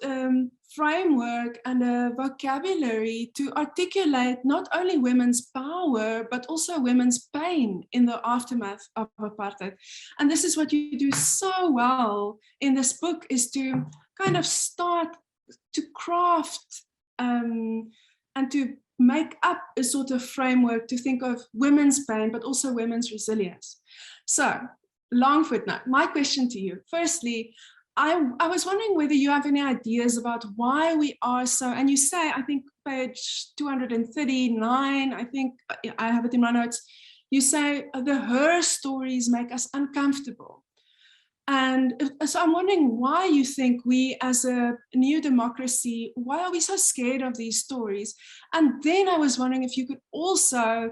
framework and a vocabulary to articulate not only women's power, but also women's pain in the aftermath of apartheid. And this is what you do so well in this book, is to kind of start to craft and to make up a sort of framework to think of women's pain, but also women's resilience. So, long footnote, my question to you, firstly, I was wondering whether you have any ideas about why we are so, and you say, I think page 239, I think I have it in my notes, you say the her stories make us uncomfortable. And so I'm wondering why you think we as a new democracy, why are we so scared of these stories? And then I was wondering if you could also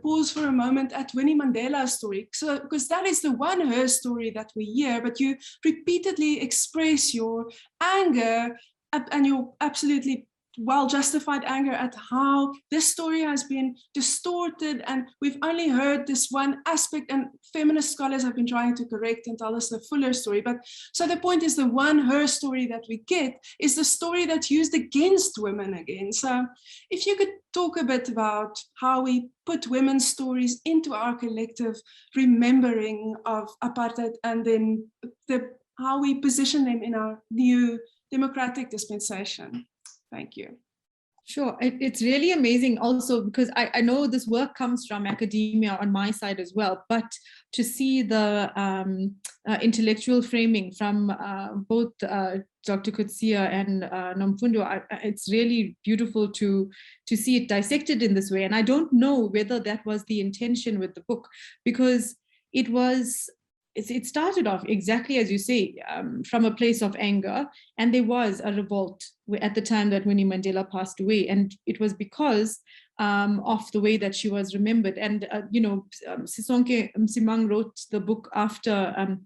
pause for a moment at Winnie Mandela's story. So, because that is the one her story that we hear, but you repeatedly express your anger and your absolutely well-justified anger at how this story has been distorted, and we've only heard this one aspect, and feminist scholars have been trying to correct and tell us the fuller story. But so the point is, the one her story that we get is the story that's used against women again. So if you could talk a bit about how we put women's stories into our collective remembering of apartheid, and then how we position them in our new democratic dispensation. Thank you. Sure, it's really amazing also because I know this work comes from academia on my side as well, but to see the intellectual framing from both Dr. Kutsia and Nomfundo, it's really beautiful to see it dissected in this way. And I don't know whether that was the intention with the book, because it started off exactly as you say, from a place of anger, and there was a revolt at the time that Winnie Mandela passed away, and it was because of the way that she was remembered. And Sisonke Msimang wrote the book after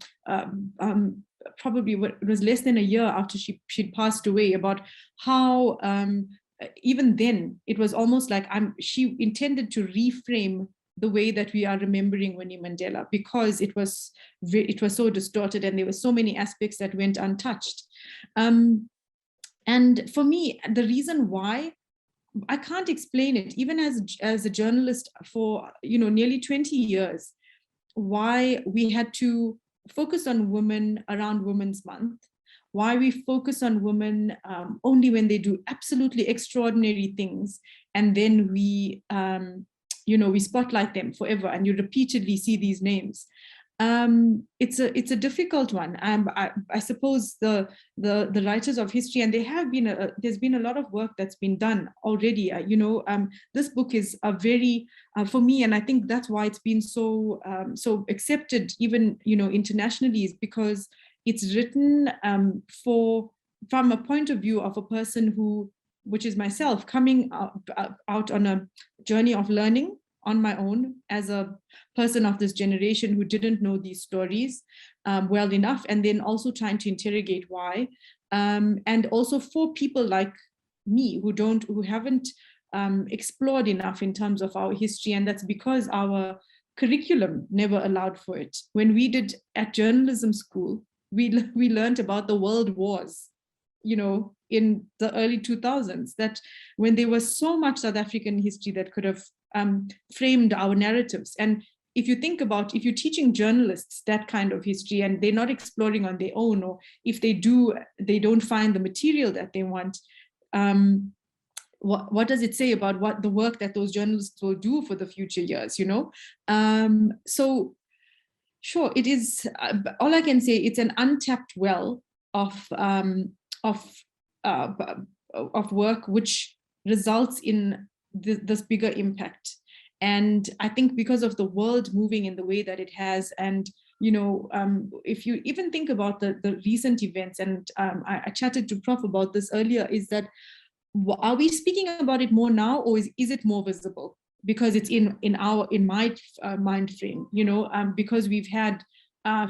probably it was less than a year after she'd passed away, about how even then it was almost like she intended to reframe the way that we are remembering Winnie Mandela, because it was so distorted and there were so many aspects that went untouched. And for me, the reason why, I can't explain it, even as a journalist for nearly 20 years, why we had to focus on women around Women's Month, why we focus on women only when they do absolutely extraordinary things, and then we spotlight them forever, and you repeatedly see these names. It's a difficult one. I suppose the writers of history, and there's been a lot of work that's been done already. This book is a very for me, and I think that's why it's been so accepted even internationally, is because it's written from a point of view of a person which is myself, coming out on a journey of learning on my own as a person of this generation who didn't know these stories well enough, and then also trying to interrogate why, and also for people like me who haven't explored enough in terms of our history, and that's because our curriculum never allowed for it. When we did at journalism school, we learned about the world wars, in the early 2000s, that when there was so much South African history that could have framed our narratives. And if you think about, if you're teaching journalists that kind of history and they're not exploring on their own, or if they do, they don't find the material that they want, what does it say about what the work that those journalists will do for the future years, So sure, it is, all I can say, it's an untapped well of work which results in this bigger impact. And I think because of the world moving in the way that it has, and if you even think about the recent events, and I chatted to Prof about this earlier, is that are we speaking about it more now, or is it more visible because it's in my mind frame, because we've had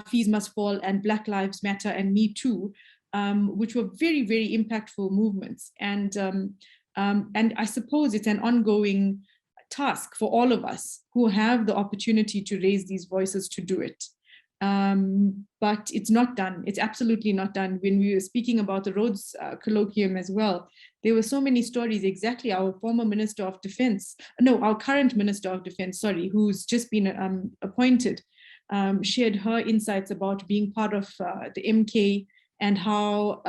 Fees Must Fall and Black Lives Matter and Me Too, which were very, very impactful movements. And I suppose it's an ongoing task for all of us who have the opportunity to raise these voices to do it. But it's not done. It's absolutely not done. When we were speaking about the Rhodes colloquium as well, there were so many stories. Exactly, our former Minister of Defense, our current Minister of Defense, who's just been appointed, shared her insights about being part of the MK, and how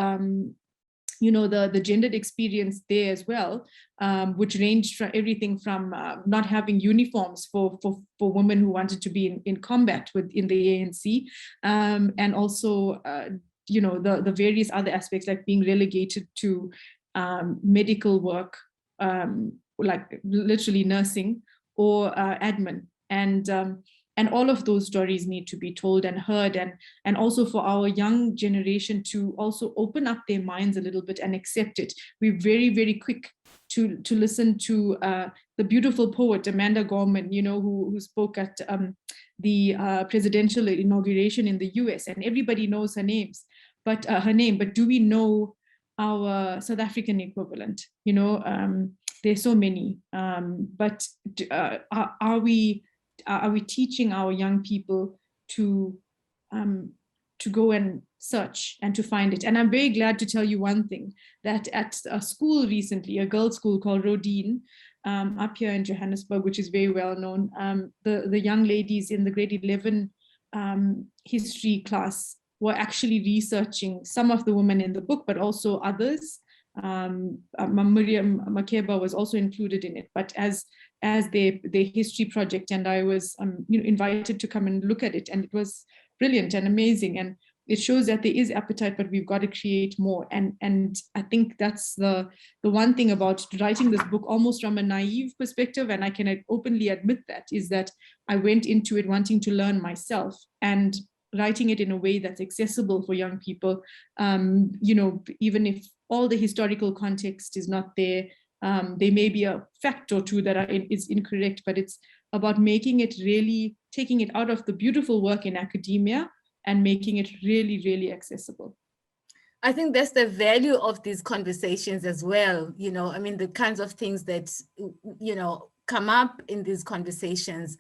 the gendered experience there as well, which ranged from everything from not having uniforms for women who wanted to be in combat in the ANC, and also the various other aspects, like being relegated to medical work, like literally nursing or admin, and all of those stories need to be told and heard, and also for our young generation to also open up their minds a little bit and accept it. We're very, very quick to listen to the beautiful poet Amanda Gorman, who spoke at the presidential inauguration in the US, and everybody knows her name. But do we know our South African equivalent? There's so many, but are we teaching our young people to go and search and to find it? And I'm very glad to tell you one thing, that at a school recently, a girls' school called Rodin, up here in Johannesburg, which is very well known, the young ladies in the grade 11 history class were actually researching some of the women in the book, but also others, Miriam Makeba was also included in it, but as their history project, and I was invited to come and look at it, and it was brilliant and amazing, and it shows that there is appetite, but we've got to create more. And I think that's the one thing about writing this book, almost from a naive perspective, and I can openly admit that, is that I went into it wanting to learn myself, and writing it in a way that's accessible for young people, even if all the historical context is not there, there may be a fact or two that is incorrect, but it's about making it really, taking it out of the beautiful work in academia and making it really, really accessible. I think that's the value of these conversations as well. The kinds of things that, come up in these conversations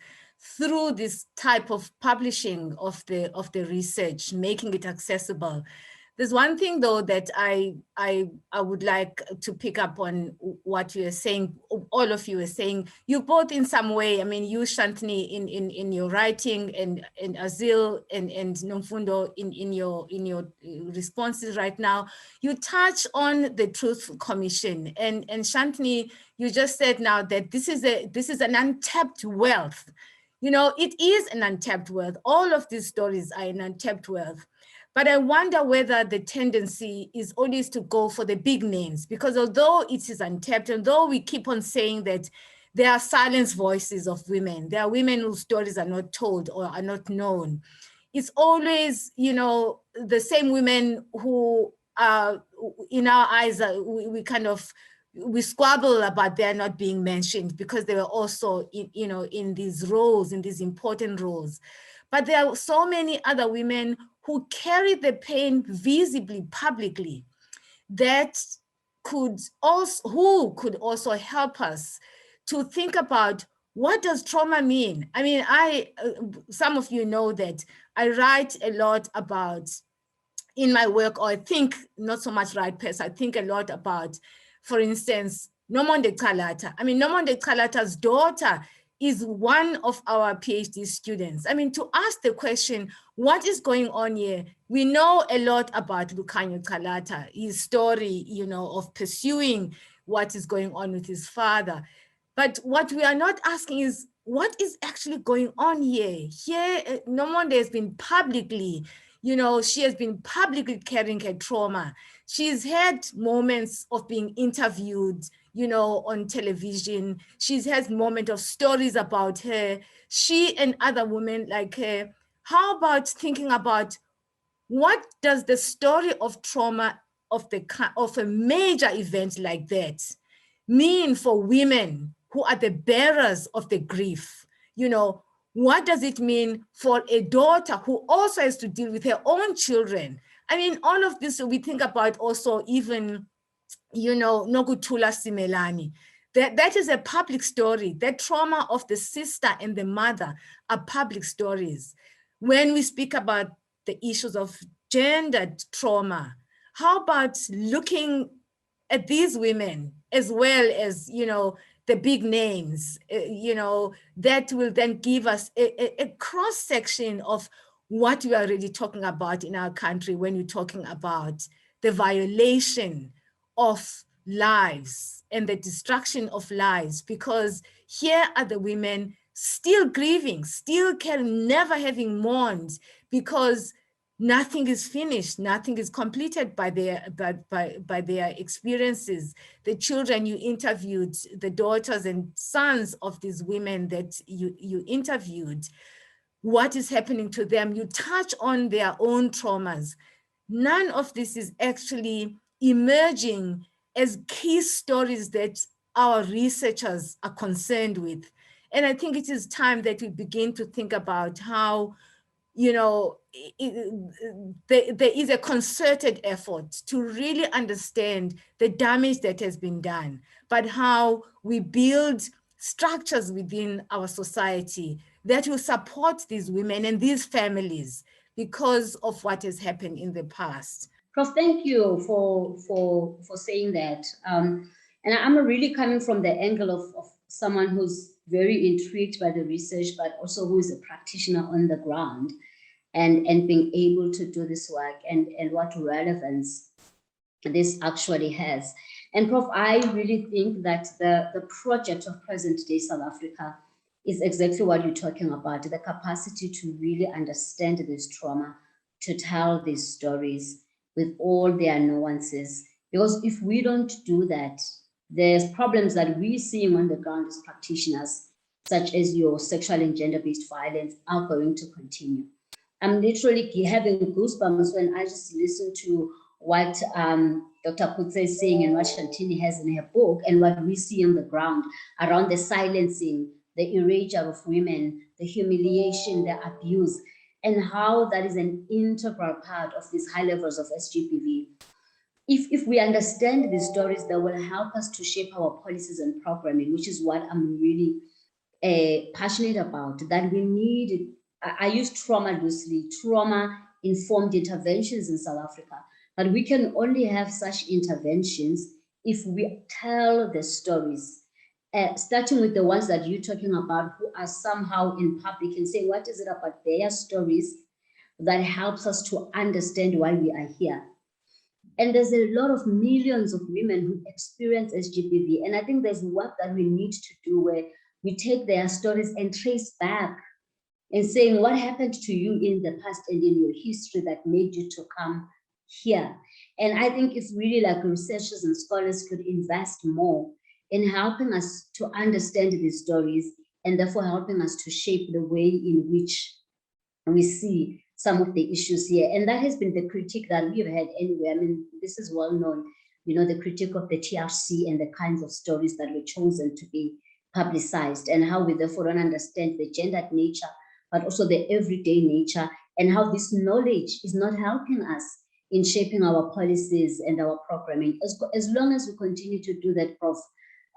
through this type of publishing of the research, making it accessible. There's one thing though that I would like to pick up on what you are saying, all of you are saying. You both in some way, you Shanthini in your writing, and Azil and Nomfundo in your responses right now, you touch on the Truth Commission, and Shanthini, you just said now that this is an untapped wealth. It is an untapped wealth. All of these stories are an untapped wealth. But I wonder whether the tendency is always to go for the big names, because although it is untapped, although we keep on saying that there are silenced voices of women, there are women whose stories are not told or are not known, it's always, the same women who are, in our eyes, we squabble about their not being mentioned because they were also, in these roles, in these important roles. But there are so many other women who carry the pain visibly, publicly, that could also help us to think about, what does trauma mean? Some of you know that I write a lot about, in my work, or I think not so much write pers, I think a lot about, for instance, Nomfundo. Nomfundo daughter is one of our PhD students. To ask the question, what is going on here? We know a lot about Lukhanyo Kalata, his story, of pursuing what is going on with his father. But what we are not asking is, what is actually going on here? Here, Nomfundo has been publicly, she has been publicly carrying her trauma. She's had moments of being interviewed, on television. She's had moments of stories about her. She and other women like her. How about thinking about, what does the story of trauma of a major event like that mean for women who are the bearers of the grief? What does it mean for a daughter who also has to deal with her own children? All of this, we think about also even, Nokutula Simelani. That is a public story. The trauma of the sister and the mother are public stories. When we speak about the issues of gendered trauma, how about looking at these women as well as, the big names, that will then give us a cross-section of what we are already talking about in our country when we're talking about the violation of lives and the destruction of lives, because here are the women still grieving, still never having mourned, because nothing is finished, nothing is completed by their experiences. The children you interviewed, the daughters and sons of these women that you interviewed, what is happening to them? You touch on their own traumas. None of this is actually emerging as key stories that our researchers are concerned with. And I think it is time that we begin to think about how, there is a concerted effort to really understand the damage that has been done, but how we build structures within our society that will support these women and these families because of what has happened in the past. Prof, thank you for saying that. And I'm really coming from the angle of someone who's very intrigued by the research, but also who is a practitioner on the ground, and being able to do this work, and what relevance this actually has. And Prof, I really think that the project of present-day South Africa is exactly what you're talking about, the capacity to really understand this trauma, to tell these stories with all their nuances. Because if we don't do that, there's problems that we're seeing on the ground as practitioners, such as your sexual and gender-based violence, are going to continue. I'm literally having goosebumps when I just listen to what Dr. Kutse is saying and what Shanthini has in her book and what we see on the ground around the silencing, the erasure of women, the humiliation, the abuse, and how that is an integral part of these high levels of SGBV. If we understand these stories, that will help us to shape our policies and programming, which is what I'm really passionate about, that we need. I use trauma loosely, trauma-informed interventions in South Africa, but we can only have such interventions if we tell the stories, starting with the ones that you're talking about who are somehow in public and saying, what is it about their stories that helps us to understand why we are here? And there's a lot of millions of women who experience SGBV. And I think there's work that we need to do where we take their stories and trace back and saying what happened to you in the past and in your history that made you to come here. And I think it's really like researchers and scholars could invest more in helping us to understand these stories and therefore helping us to shape the way in which we see some of the issues here. And that has been the critique that we've had anyway. I mean, this is well known, you know, the critique of the TRC and the kinds of stories that were chosen to be publicized and how we therefore don't understand the gendered nature, but also the everyday nature, and how this knowledge is not helping us in shaping our policies and our programming. As long as we continue to do that, Prof,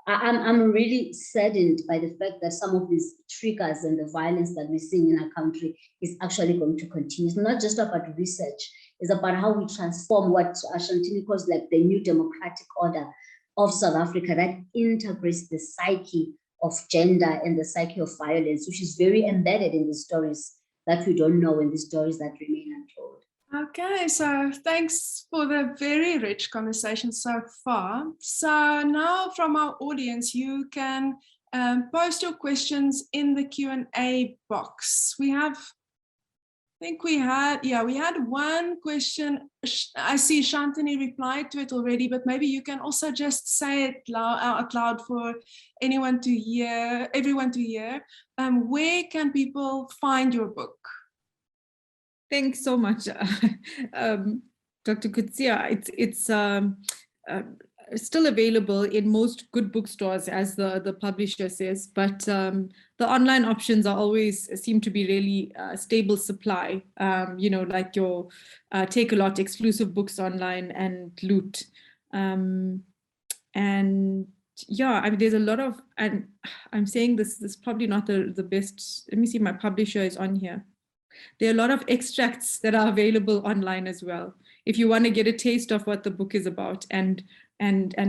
I'm really saddened by the fact that some of these triggers and the violence that we're seeing in our country is actually going to continue. It's not just about research, it's about how we transform what Shanthini calls like the new democratic order of South Africa that integrates the psyche of gender and the psyche of violence, which is very embedded in the stories that we don't know and the stories that remain untold. Okay, so thanks for the very rich conversation so far. So now from our audience, you can post your questions in the Q&A box. We had one question. I see Shanthini replied to it already, but maybe you can also just say it out loud for everyone to hear. Where can people find your book? Thanks so much, Dr. Kutsia. It's still available in most good bookstores, as the publisher says, but the online options are always seem to be really stable supply, you know, like your Take-A-Lot exclusive books online and Loot. And yeah, I mean, there's a lot of, and I'm saying this is probably not the best. Let me see, my publisher is on here. There are a lot of extracts that are available online as well. If you want to get a taste of what the book is about and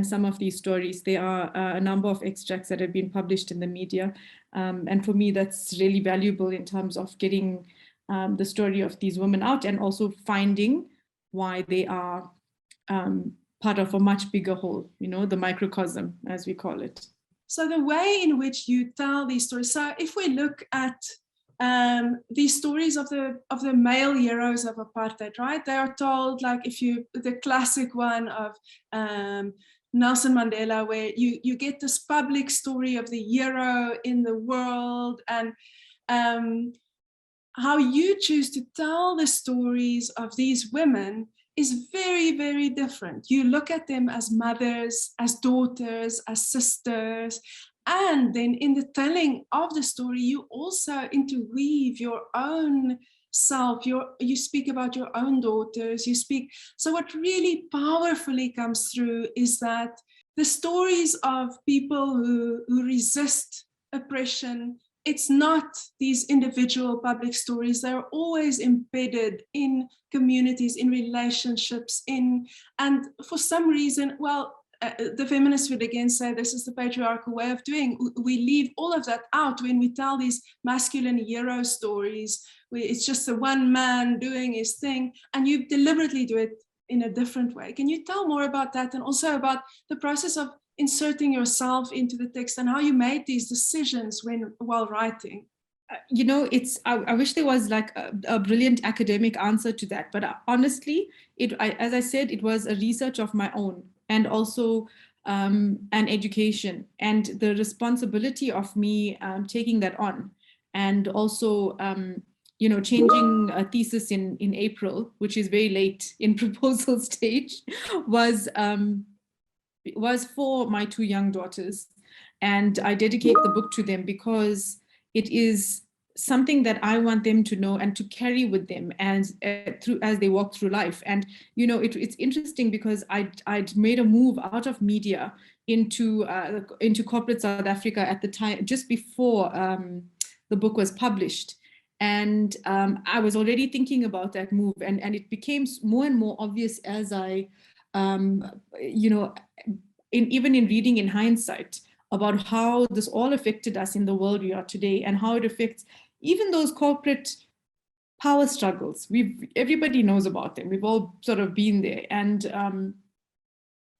some of these stories, there are a number of extracts that have been published in the media. And for me, that's really valuable in terms of getting the story of these women out and also finding why they are part of a much bigger whole, you know, the microcosm, as we call it. So the way in which you tell these stories, so if we look at these stories of the male heroes of apartheid, right? They are told like the classic one of Nelson Mandela, where you get this public story of the hero in the world, and how you choose to tell the stories of these women is very, very different. You look at them as mothers, as daughters, as sisters. And then in the telling of the story, you also interweave your own self. You speak about your own daughters, you speak. So what really powerfully comes through is that the stories of people who resist oppression, it's not these individual public stories. They're always embedded in communities, in relationships, and for some reason, well, the feminists would again say this is the patriarchal way of doing. We leave all of that out when we tell these masculine hero stories, where it's just the one man doing his thing, and you deliberately do it in a different way. Can you tell more about that, and also about the process of inserting yourself into the text and how you made these decisions while writing? You know, I wish there was like a brilliant academic answer to that, but honestly, as I said, it was a research of my own, and also an education, and the responsibility of me taking that on, and also you know, changing a thesis in April, which is very late in proposal stage, was for my 2 young daughters, and I dedicate the book to them because it is something that I want them to know and to carry with them as they walk through life. And you know, it's interesting because I'd made a move out of media into corporate South Africa at the time, just before the book was published. And I was already thinking about that move, and it became more and more obvious as I, you know, even in reading in hindsight about how this all affected us in the world we are today, and how it affects even those corporate power struggles. Everybody knows about them. We've all sort of been there. And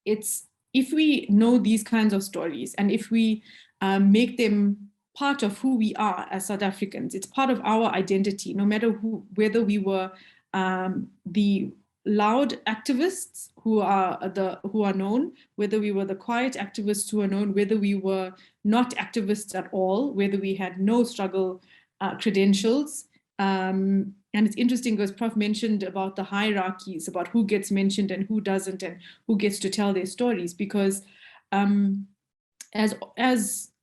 if we know these kinds of stories, and if we make them part of who we are as South Africans, it's part of our identity, no matter whether we were the loud activists who are known, whether we were the quiet activists who are known, whether we were not activists at all, whether we had no struggle credentials. And it's interesting because Prof mentioned about the hierarchies, about who gets mentioned and who doesn't, and who gets to tell their stories, because as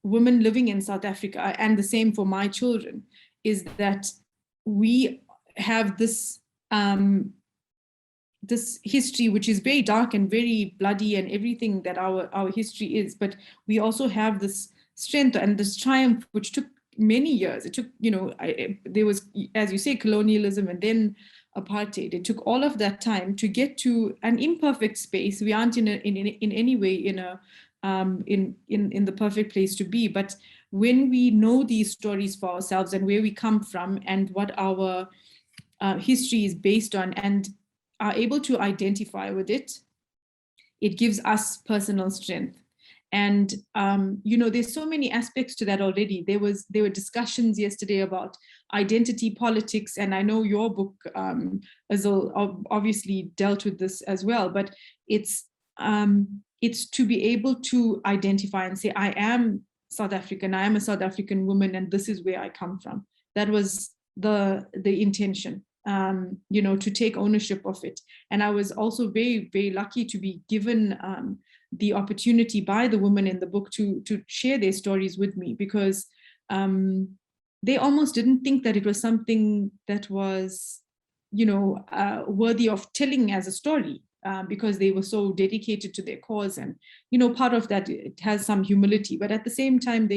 women living in South Africa, and the same for my children, is that we have this this history, which is very dark and very bloody and everything that our history is, but we also have this strength and this triumph, which took many years. It took, you know, there was, as you say, colonialism and then apartheid. It took all of that time to get to an imperfect space. We aren't in any way in the perfect place to be, but when we know these stories for ourselves and where we come from and what our history is based on, and are able to identify with it, it gives us personal strength. And you know, there's so many aspects to that already. There were discussions yesterday about identity politics, and I know your book, Azil, obviously dealt with this as well. But it's to be able to identify and say, I am South African, I am a South African woman, and this is where I come from. That was the intention. You know, to take ownership of it. And I was also very, very lucky to be given the opportunity by the women in the book to share their stories with me, because they almost didn't think that it was something that was, you know, worthy of telling as a story, because they were so dedicated to their cause. And, you know, part of that, it has some humility, but at the same time,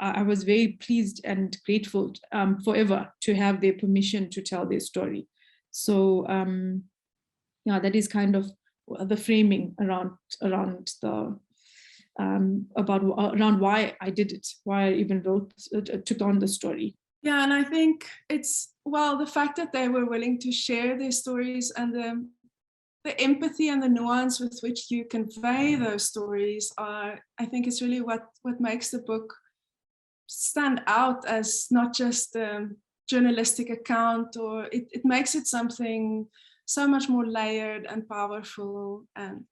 I was very pleased and grateful forever to have their permission to tell their story. So yeah, that is kind of the framing around why I did it, why I even took on the story. Yeah, and I think it's, well, the fact that they were willing to share their stories, and the empathy and the nuance with which you convey those stories I think it's really what makes the book stand out as not just a journalistic account, or it makes it something so much more layered and powerful. And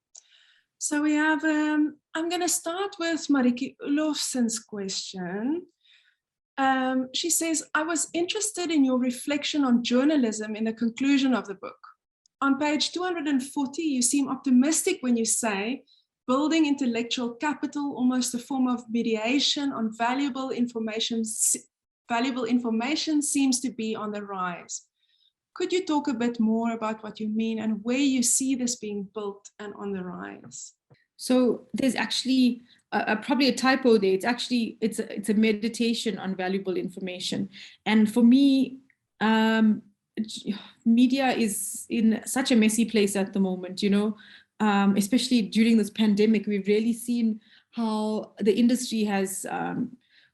so we have, I'm going to start with Mariki Olofsen's question. She says, I was interested in your reflection on journalism in the conclusion of the book. On page 240, you seem optimistic when you say, building intellectual capital, almost a form of mediation on valuable information seems to be on the rise. Could you talk a bit more about what you mean and where you see this being built and on the rise? So there's actually probably a typo there. It's a meditation on valuable information. And for me, media is in such a messy place at the moment, you know. Especially during this pandemic, we've really seen how the industry has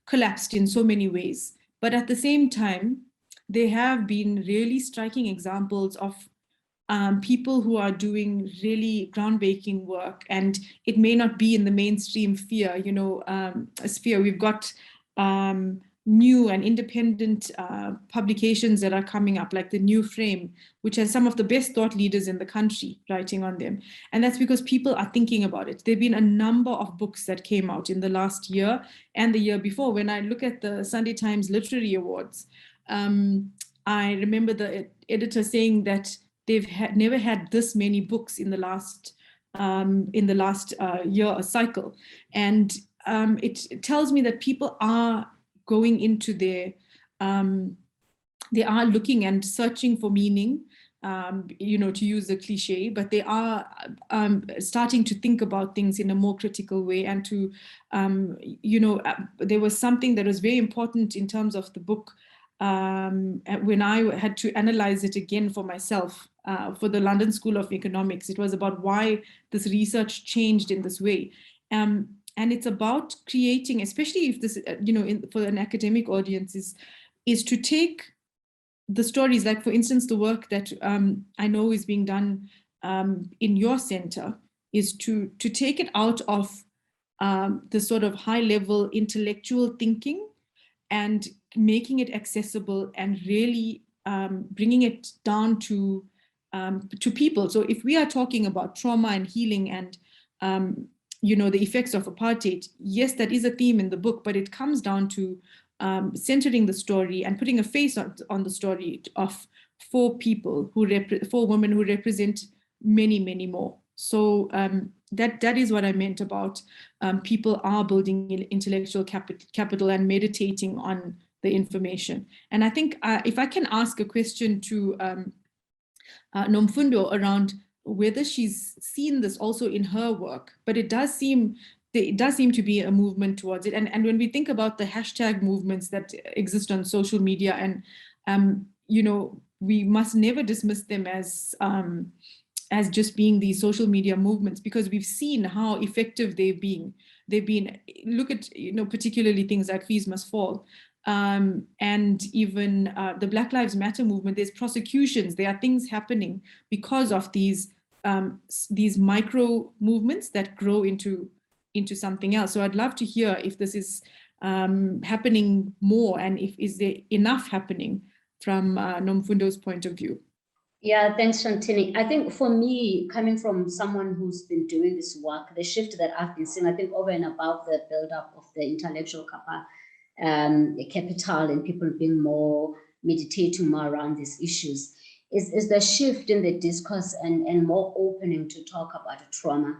collapsed in so many ways. But at the same time, there have been really striking examples of people who are doing really groundbreaking work, and it may not be in the mainstream sphere. We've got new and independent publications that are coming up, like the New Frame, which has some of the best thought leaders in the country writing on them. And that's because people are thinking about it. There have been a number of books that came out in the last year and the year before. When I look at the Sunday Times Literary Awards, I remember the editor saying that they've never had this many books in the last year or cycle. And it tells me that people are going into they are looking and searching for meaning, to use the cliche, but they are starting to think about things in a more critical way. And to, there was something that was very important in terms of the book when I had to analyze it again for myself for the London School of Economics. It was about why this research changed in this way. And it's about creating, especially if this, for an academic audience, is to take the stories, like for instance, the work that I know is being done in your center, is to take it out of the sort of high level intellectual thinking and making it accessible and really bringing it down to people. So if we are talking about trauma and healing and the effects of apartheid, yes, that is a theme in the book, but it comes down to centering the story and putting a face on the story of four women who represent many, many more. So that is what I meant about people are building intellectual capital and meditating on the information. And I think if I can ask a question to Nomfundo around whether she's seen this also in her work, but it does seem to be a movement towards it. And when we think about the hashtag movements that exist on social media, and we must never dismiss them as just being these social media movements, because we've seen how effective they've been. Look at particularly things like Fees Must Fall. And even the Black Lives Matter movement, there's prosecutions, there are things happening because of these micro movements that grow into something else. So I'd love to hear if this is happening more, and is there enough happening from Nomfundo's point of view? Yeah, thanks, Shanthini. I think for me, coming from someone who's been doing this work, the shift that I've been seeing, I think over and above the build-up of the intellectual capital and people being more meditating more around these issues, is the shift in the discourse and more opening to talk about trauma.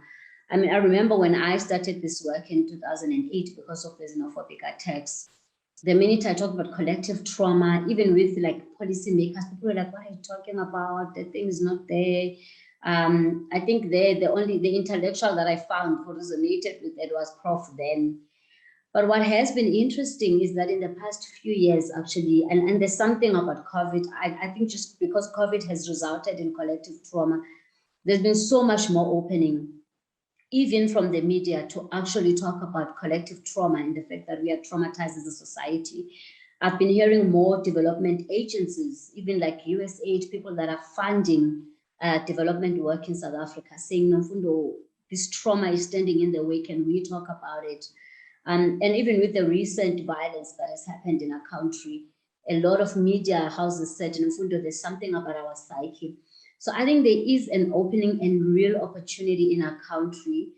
I mean, I remember when I started this work in 2008, because of the xenophobic attacks, the minute I talk about collective trauma, even with like policymakers, people were like, what are you talking about? The thing is not there. I think the intellectual that I found who resonated with it was Prof then. But what has been interesting is that in the past few years, actually, and there's something about COVID, I think just because COVID has resulted in collective trauma, there's been so much more opening, even from the media, to actually talk about collective trauma and the fact that we are traumatized as a society. I've been hearing more development agencies, even like USAID, people that are funding development work in South Africa, saying, Nomfundo, this trauma is standing in the way, can we talk about it? And even with the recent violence that has happened in our country, a lot of media houses said, Nomfundo, there's something about our psyche. So I think there is an opening and real opportunity in our country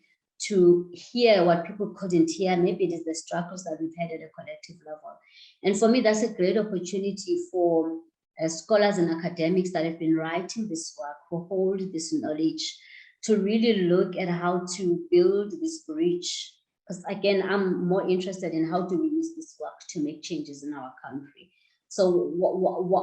to hear what people couldn't hear. Maybe it is the struggles that we've had at a collective level. And for me, that's a great opportunity for scholars and academics that have been writing this work, who hold this knowledge, to really look at how to build this bridge. Because again, I'm more interested in how do we use this work to make changes in our country. So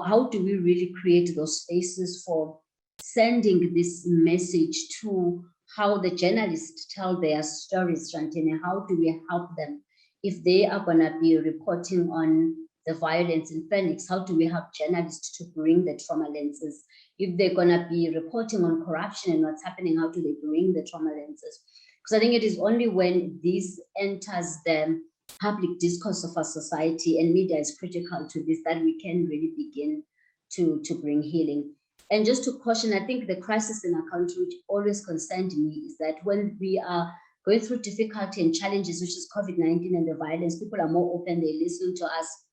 how do we really create those spaces for sending this message to how the journalists tell their stories, Shanthini? How do we help them? If they are going to be reporting on the violence in Phoenix, how do we help journalists to bring the trauma lenses? If they're going to be reporting on corruption and what's happening, how do they bring the trauma lenses? Because I think it is only when this enters the public discourse of our society, and media is critical to this, that we can really begin to bring healing. And just to caution, I think the crisis in our country, which always concerned me, is that when we are going through difficulty and challenges, which is COVID-19 and the violence, people are more open, they listen to us.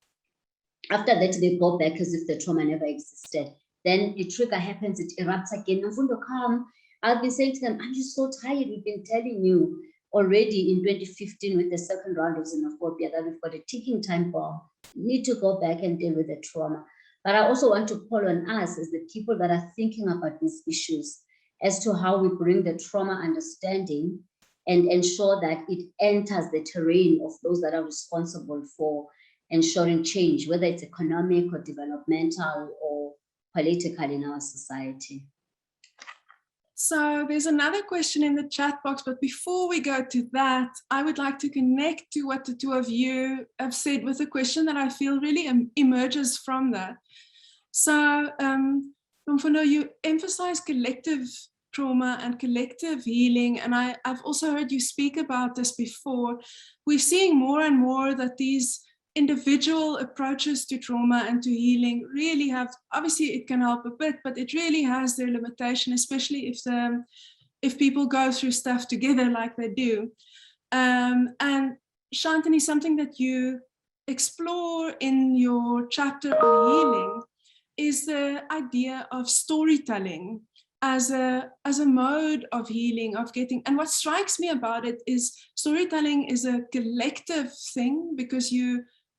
After that, they go back as if the trauma never existed. Then a trigger happens, it erupts again. Nomfundo, come. I'll be saying to them, I'm just so tired. We've been telling you already in 2015 with the second round of xenophobia that we've got a ticking time bomb. We need to go back and deal with the trauma. But I also want to call on us as the people that are thinking about these issues as to how we bring the trauma understanding and ensure that it enters the terrain of those that are responsible for ensuring change, whether it's economic or developmental or political in our society. So there's another question in the chat box, but before we go to that, I would like to connect to what the two of you have said with a question that I feel really emerges from that. So, Nomfundo, you emphasize collective trauma and collective healing, and I've also heard you speak about this before. We're seeing more and more that these individual approaches to trauma and to healing really have, obviously it can help a bit, but it really has their limitation, especially if people go through stuff together like they do. And Shanthini, something that you explore in your chapter on healing is the idea of storytelling as a mode of healing, of getting, and what strikes me about it is storytelling is a collective thing, because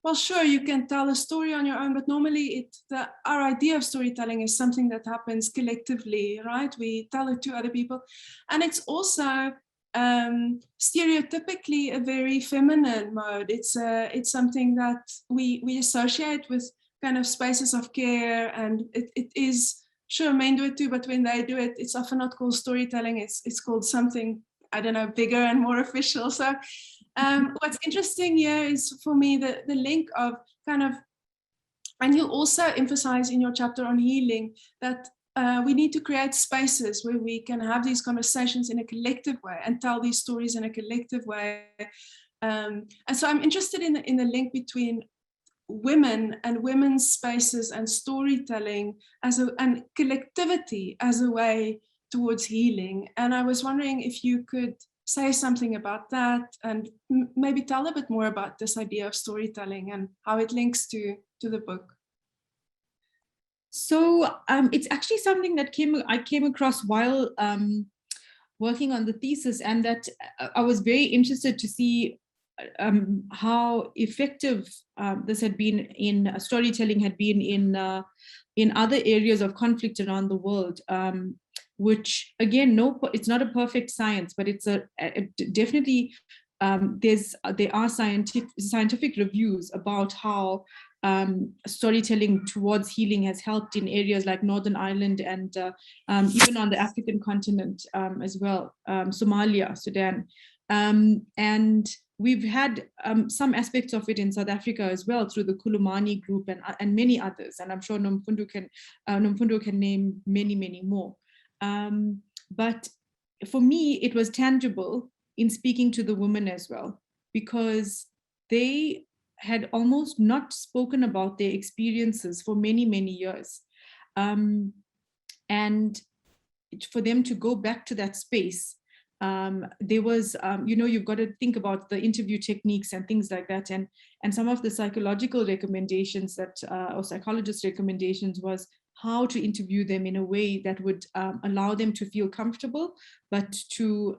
well, sure, you can tell a story on your own, but normally our idea of storytelling is something that happens collectively, right? We tell it to other people. And it's also stereotypically a very feminine mode. It's something that we associate with kind of spaces of care, and it is, sure, men do it too, but when they do it, it's often not called storytelling, it's called something, I don't know, bigger and more official. So what's interesting here is for me the link of kind of, and you also emphasize in your chapter on healing that we need to create spaces where we can have these conversations in a collective way and tell these stories in a collective way. And so I'm interested in the link between women and women's spaces and storytelling and collectivity as a way towards healing. And I was wondering if you could say something about that and maybe tell a bit more about this idea of storytelling and how it links to the book. So it's actually something that I came across while working on the thesis, and that I was very interested to see how effective this had been in storytelling had been in other areas of conflict around the world, which again, it's not a perfect science, but it's definitely there are scientific reviews about how storytelling towards healing has helped in areas like Northern Ireland and even on the African continent as well, Somalia, Sudan, and we've had some aspects of it in South Africa as well through the Kulumani group and many others, and I'm sure Nomfundo can name many more. But for me, it was tangible in speaking to the women as well, because they had almost not spoken about their experiences for many years. And for them to go back to that space, there was, you've got to think about the interview techniques and things like that. And some of the psychological recommendations or psychologist recommendations was how to interview them in a way that would allow them to feel comfortable, but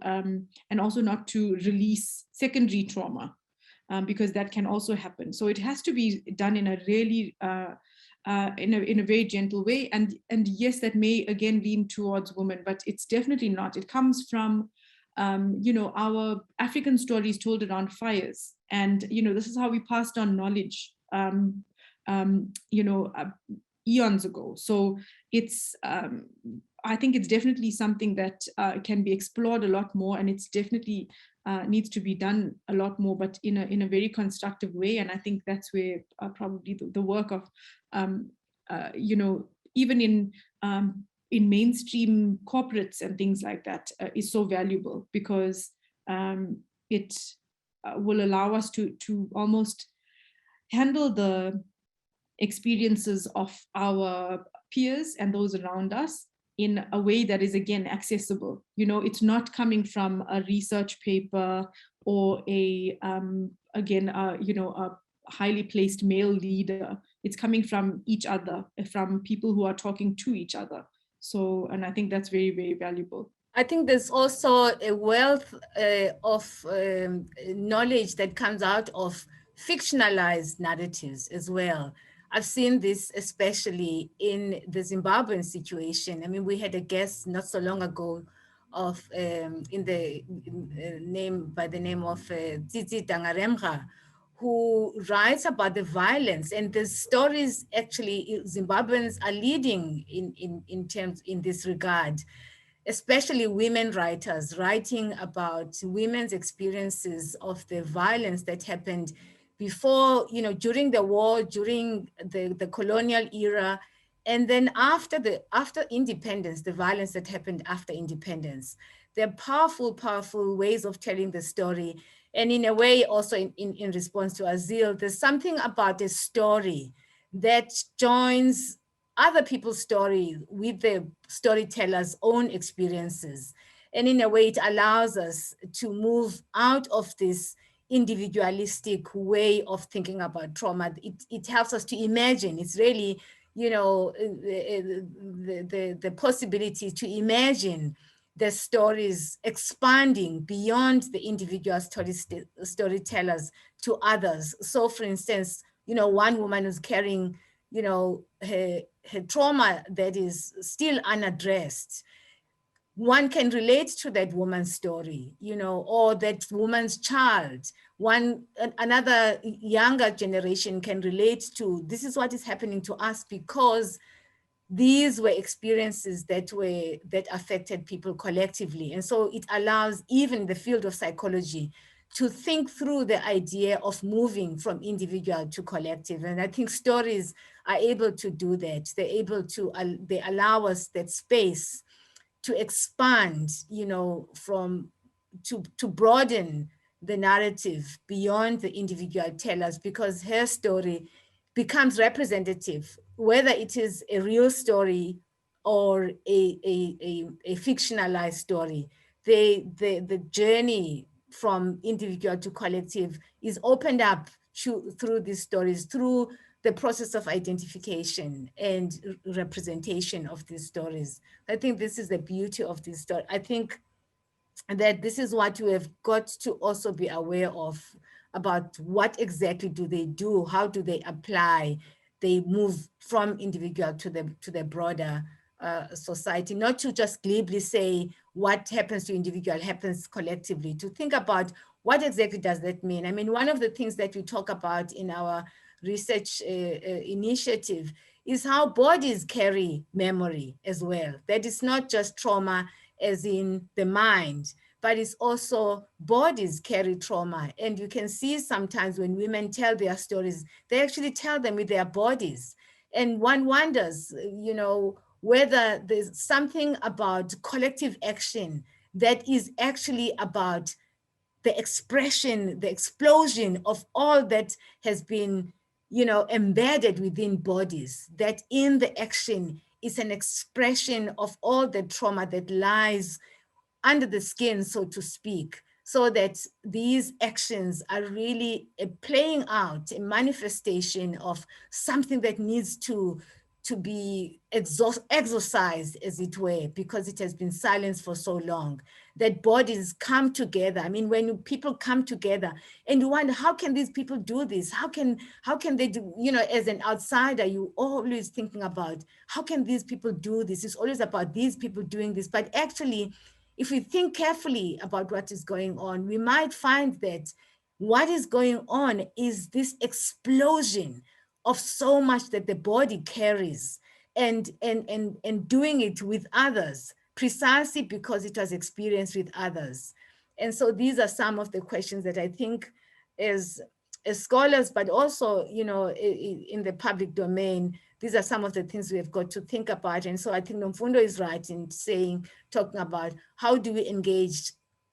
and also not to release secondary trauma, because that can also happen. So it has to be done in a really, in a very gentle way. And yes, that may again lean towards women, but it's definitely not. It comes from, our African stories told around fires. And, this is how we passed on knowledge, eons ago. So it's, I think it's definitely something that can be explored a lot more, and it's definitely needs to be done a lot more, but in a very constructive way. And I think that's where probably the work of, even in mainstream corporates and things like that is so valuable, because it will allow us to almost handle the experiences of our peers and those around us in a way that is, again, accessible. You know, it's not coming from a research paper or a, you know, a highly placed male leader. It's coming from each other, from people who are talking to each other. So, and I think that's very, very valuable. I think there's also a wealth of knowledge that comes out of fictionalized narratives as well. I've seen this especially in the Zimbabwean situation. I mean, we had a guest not so long ago of name by the name of Tsitsi Dangarembga, who writes about the violence, and the stories actually Zimbabweans are leading in this regard, especially women writers writing about women's experiences of the violence that happened before, you know, during the war, during the colonial era, and then after independence, the violence that happened after independence. They're powerful, powerful ways of telling the story. And in a way, also in response to Azil, there's something about a story that joins other people's story with the storyteller's own experiences. And in a way, it allows us to move out of this individualistic way of thinking about trauma. It helps us to imagine. It's really, you know, the possibility to imagine the stories expanding beyond the individual storytellers to others. So for instance, you know, one woman who's carrying, you know, her trauma that is still unaddressed, one can relate to that woman's story, you know, or that woman's child. Another younger generation can relate to, this is what is happening to us because these were experiences that affected people collectively. And so it allows even the field of psychology to think through the idea of moving from individual to collective. And I think stories are able to do that. They allow us that space to expand, you know, to broaden the narrative beyond the individual tellers, because her story becomes representative, whether it is a real story or a fictionalized story. The journey from individual to collective is opened up through these stories, through the process of identification and representation of these stories. I think this is the beauty of this story. I think that this is what we have got to also be aware of, about what exactly do they do, how do they apply, they move from individual to the broader society, not to just glibly say what happens to individual happens collectively, to think about what exactly does that mean. I mean, one of the things that we talk about in our research initiative is how bodies carry memory as well. That is not just trauma as in the mind, but it's also bodies carry trauma. And you can see sometimes when women tell their stories, they actually tell them with their bodies. And one wonders, you know, whether there's something about collective action that is actually about the expression, the explosion of all that has been, you know, embedded within bodies, that in the action is an expression of all the trauma that lies under the skin, so to speak, so that these actions are really playing out, a manifestation of something that needs to be exorcised, as it were, because it has been silenced for so long, that bodies come together. I mean, when people come together and you wonder, how can these people do this? How can they do, you know, as an outsider, you always thinking about, how can these people do this? It's always about these people doing this. But actually, if we think carefully about what is going on, we might find that what is going on is this explosion of so much that the body carries, and doing it with others, precisely because it was experienced with others. And so these are some of the questions that I think as scholars, but also, you know, in the public domain, these are some of the things we have got to think about. And so I think Nomfundo is right in talking about how do we engage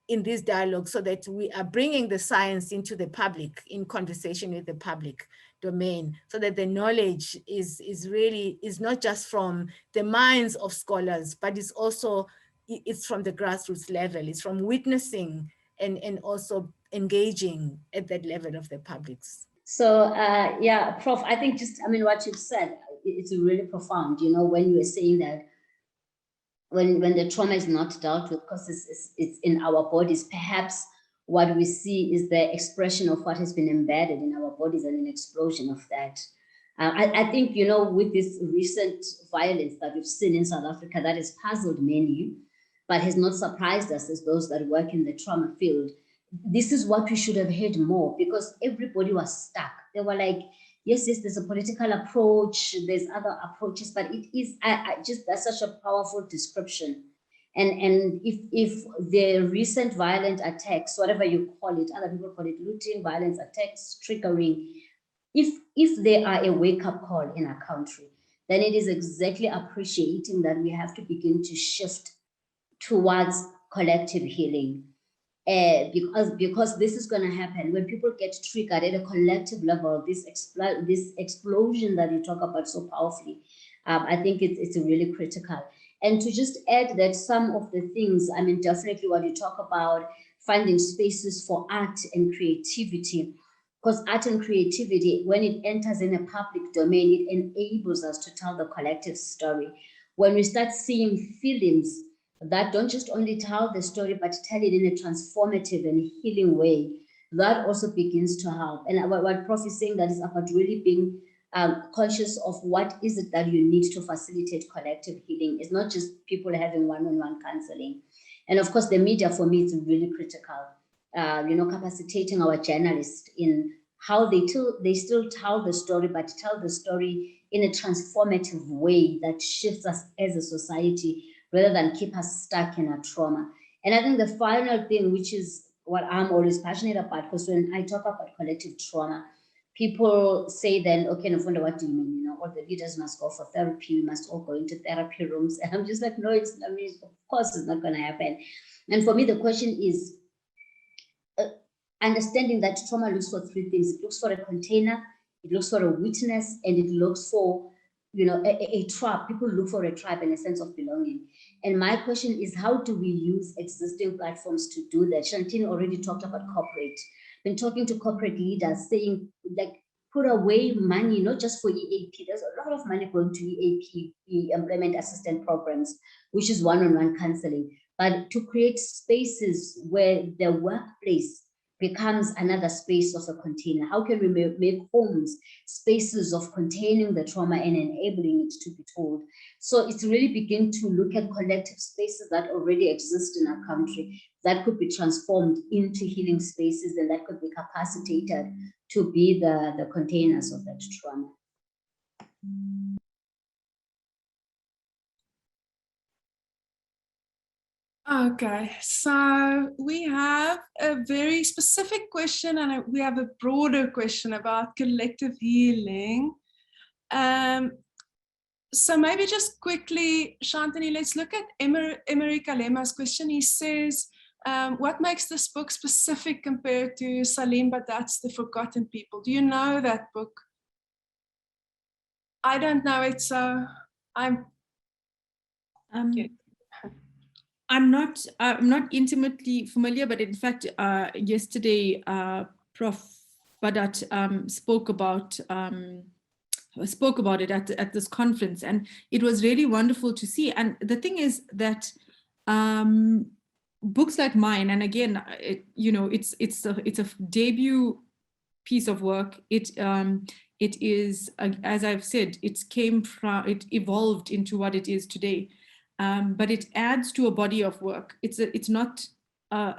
in this dialogue so that we are bringing the science into the public, in conversation with the public, domain, so that the knowledge is really not just from the minds of scholars, but it's also from the grassroots level. It's from witnessing and also engaging at that level of the publics. So yeah, Prof, I think what you've said, it's really profound, when you were saying that when the trauma is not dealt with, because it's in our bodies, perhaps what we see is the expression of what has been embedded in our bodies and an explosion of that. I think, with this recent violence that we've seen in South Africa, that has puzzled many, but has not surprised us as those that work in the trauma field. This is what we should have heard more, because everybody was stuck. They were like, yes, there's a political approach, there's other approaches, but it is that's such a powerful description. And if the recent violent attacks, whatever you call it, other people call it looting, violence attacks, triggering, if they are a wake-up call in our country, then it is exactly appreciating that we have to begin to shift towards collective healing. Because this is going to happen when people get triggered at a collective level, this explosion that you talk about so powerfully, I think it's really critical. And to just add that some of the things, definitely what you talk about, finding spaces for art and creativity, because art and creativity, when it enters in a public domain, it enables us to tell the collective story. When we start seeing films that don't just only tell the story, but tell it in a transformative and healing way, that also begins to help. And what Prof is saying, that is about really being conscious of what is it that you need to facilitate collective healing. It's not just people having one-on-one counseling. And of course, the media for me is really critical. Capacitating our journalists in how they still tell the story, but tell the story in a transformative way that shifts us as a society, rather than keep us stuck in our trauma. And I think the final thing, which is what I'm always passionate about, because when I talk about collective trauma, people say then, okay, Nomfundo, what do you mean? All the leaders must go for therapy, we must all go into therapy rooms. And I'm just like, no, of course it's not going to happen. And for me, the question is understanding that trauma looks for three things. It looks for a container, it looks for a witness, and it looks for a tribe. People look for a tribe and a sense of belonging. And my question is, how do we use existing platforms to do that? Shanthini already talked about corporate. Been talking to corporate leaders saying, like, put away money, not just for EAP. There's a lot of money going to EAP, employment assistance programs, which is one-on-one counseling, but to create spaces where the workplace becomes another space of a container. How can we make homes spaces of containing the trauma and enabling it to be told? So it's really begin to look at collective spaces that already exist in our country that could be transformed into healing spaces, and that could be capacitated to be the containers of that trauma. Okay, so we have a very specific question and we have a broader question about collective healing. So maybe just quickly, Shanthini, let's look at Emery Kalema's question. He says, what makes this book specific compared to Salim Badat's The Forgotten People? Do you know that book? I don't know it, so I'm not intimately familiar, but in fact, yesterday, Prof. Badat spoke about it at this conference, and it was really wonderful to see. And the thing is that books like mine, and again, it's a debut piece of work. It is, as I've said, it evolved into what it is today. But it adds to a body of work. It's not a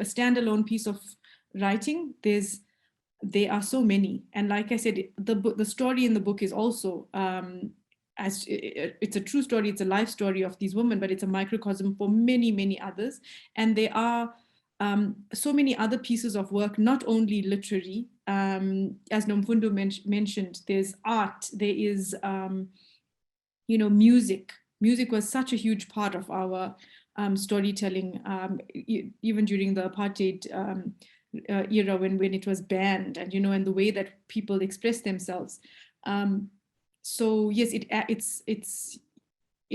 standalone piece of writing. There are so many, and like I said, the story in the book is also it's a true story. It's a life story of these women, but it's a microcosm for many others. And there are so many other pieces of work, not only literary. As Nomfundo mentioned, there's art, there is, music. Music was such a huge part of our storytelling, even during the apartheid era when it was banned, and and the way that people express themselves. So yes, it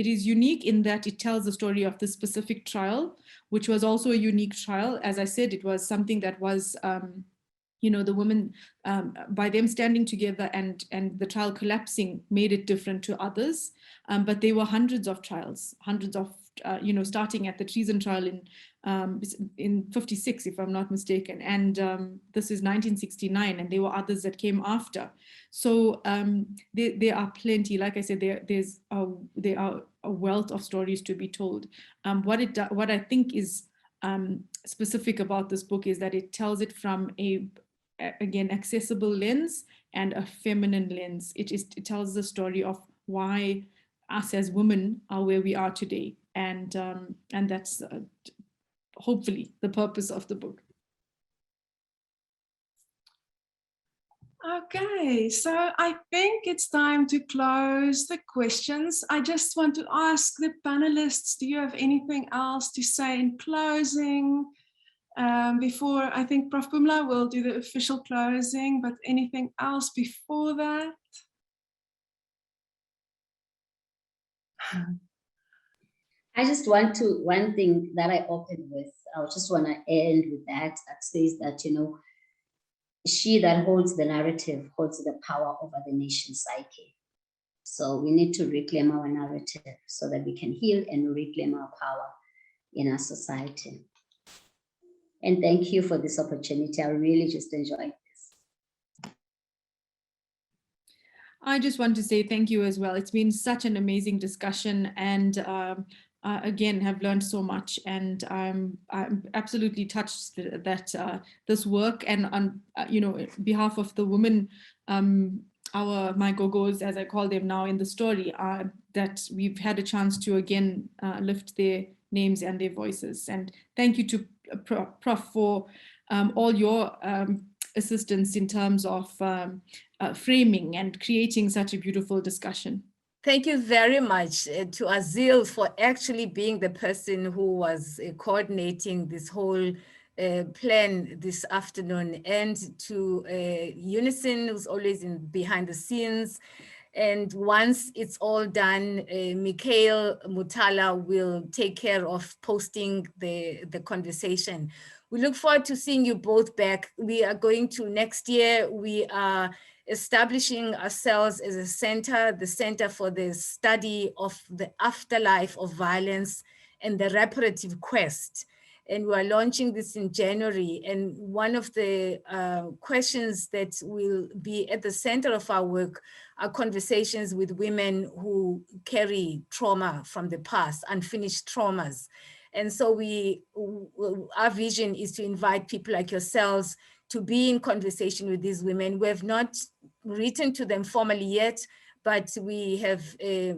is unique in that it tells the story of this specific trial, which was also a unique trial. As I said, it was something that was, the women, by them standing together and the trial collapsing, made it different to others. But there were hundreds of trials, starting at the treason trial in 56, if I'm not mistaken. And this is 1969, and there were others that came after. So there are plenty. Like I said, there are a wealth of stories to be told. What I think is specific about this book is that it tells it from again, accessible lens and a feminine lens. It tells the story of why us as women are where we are today, and that's hopefully the purpose of the book. Okay, so I think it's time to close the questions. I just want to ask the panelists, do you have anything else to say in closing? Before, I think Prof. Pumla will do the official closing, but anything else before that? I just want to, one thing that I opened with, I just want to end with that says that, she that holds the narrative holds the power over the nation's psyche. So we need to reclaim our narrative so that we can heal and reclaim our power in our society. And thank you for this opportunity. I really just enjoyed this. I just want to say thank you as well. It's been such an amazing discussion, and again, have learned so much, and I'm absolutely touched that this work, and on behalf of the women, my gogos, as I call them now in the story, that we've had a chance to again lift their names and their voices. And thank you to Prof for all your assistance in terms of framing and creating such a beautiful discussion. Thank you very much to Azil for actually being the person who was coordinating this whole plan this afternoon, and to Unison, who's always behind the scenes. And once it's all done, Mikhail Mutala will take care of posting the conversation. We look forward to seeing you both back. We are going to, next year, we are establishing ourselves as a center, the Center for the Study of the Afterlife of Violence and the Reparative Quest. And we are launching this in January. And one of the questions that will be at the center of our work are conversations with women who carry trauma from the past, unfinished traumas. And so our vision is to invite people like yourselves to be in conversation with these women. We have not written to them formally yet, but we have a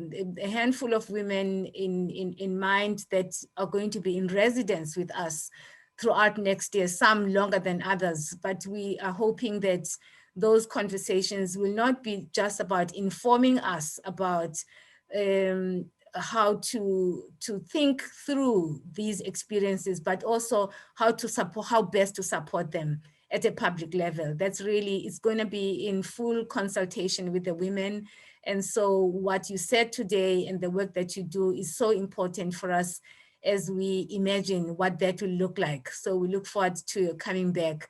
handful of women in mind that are going to be in residence with us throughout next year, some longer than others. But we are hoping that those conversations will not be just about informing us about how to think through these experiences, but also how best to support them at a public level. That's really, it's going to be in full consultation with the women. And so what you said today and the work that you do is so important for us as we imagine what that will look like. So we look forward to coming back.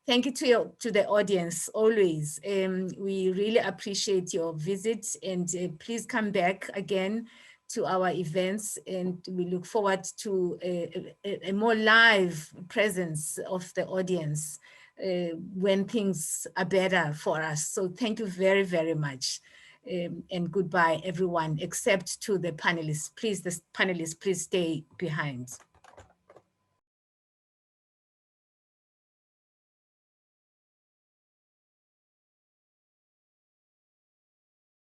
Thank you to the audience, always. We really appreciate your visit, and please come back again to our events, and we look forward to a more live presence of the audience when things are better for us. So thank you very, very much. And goodbye, everyone, except to the panelists. Please, the panelists, please stay behind.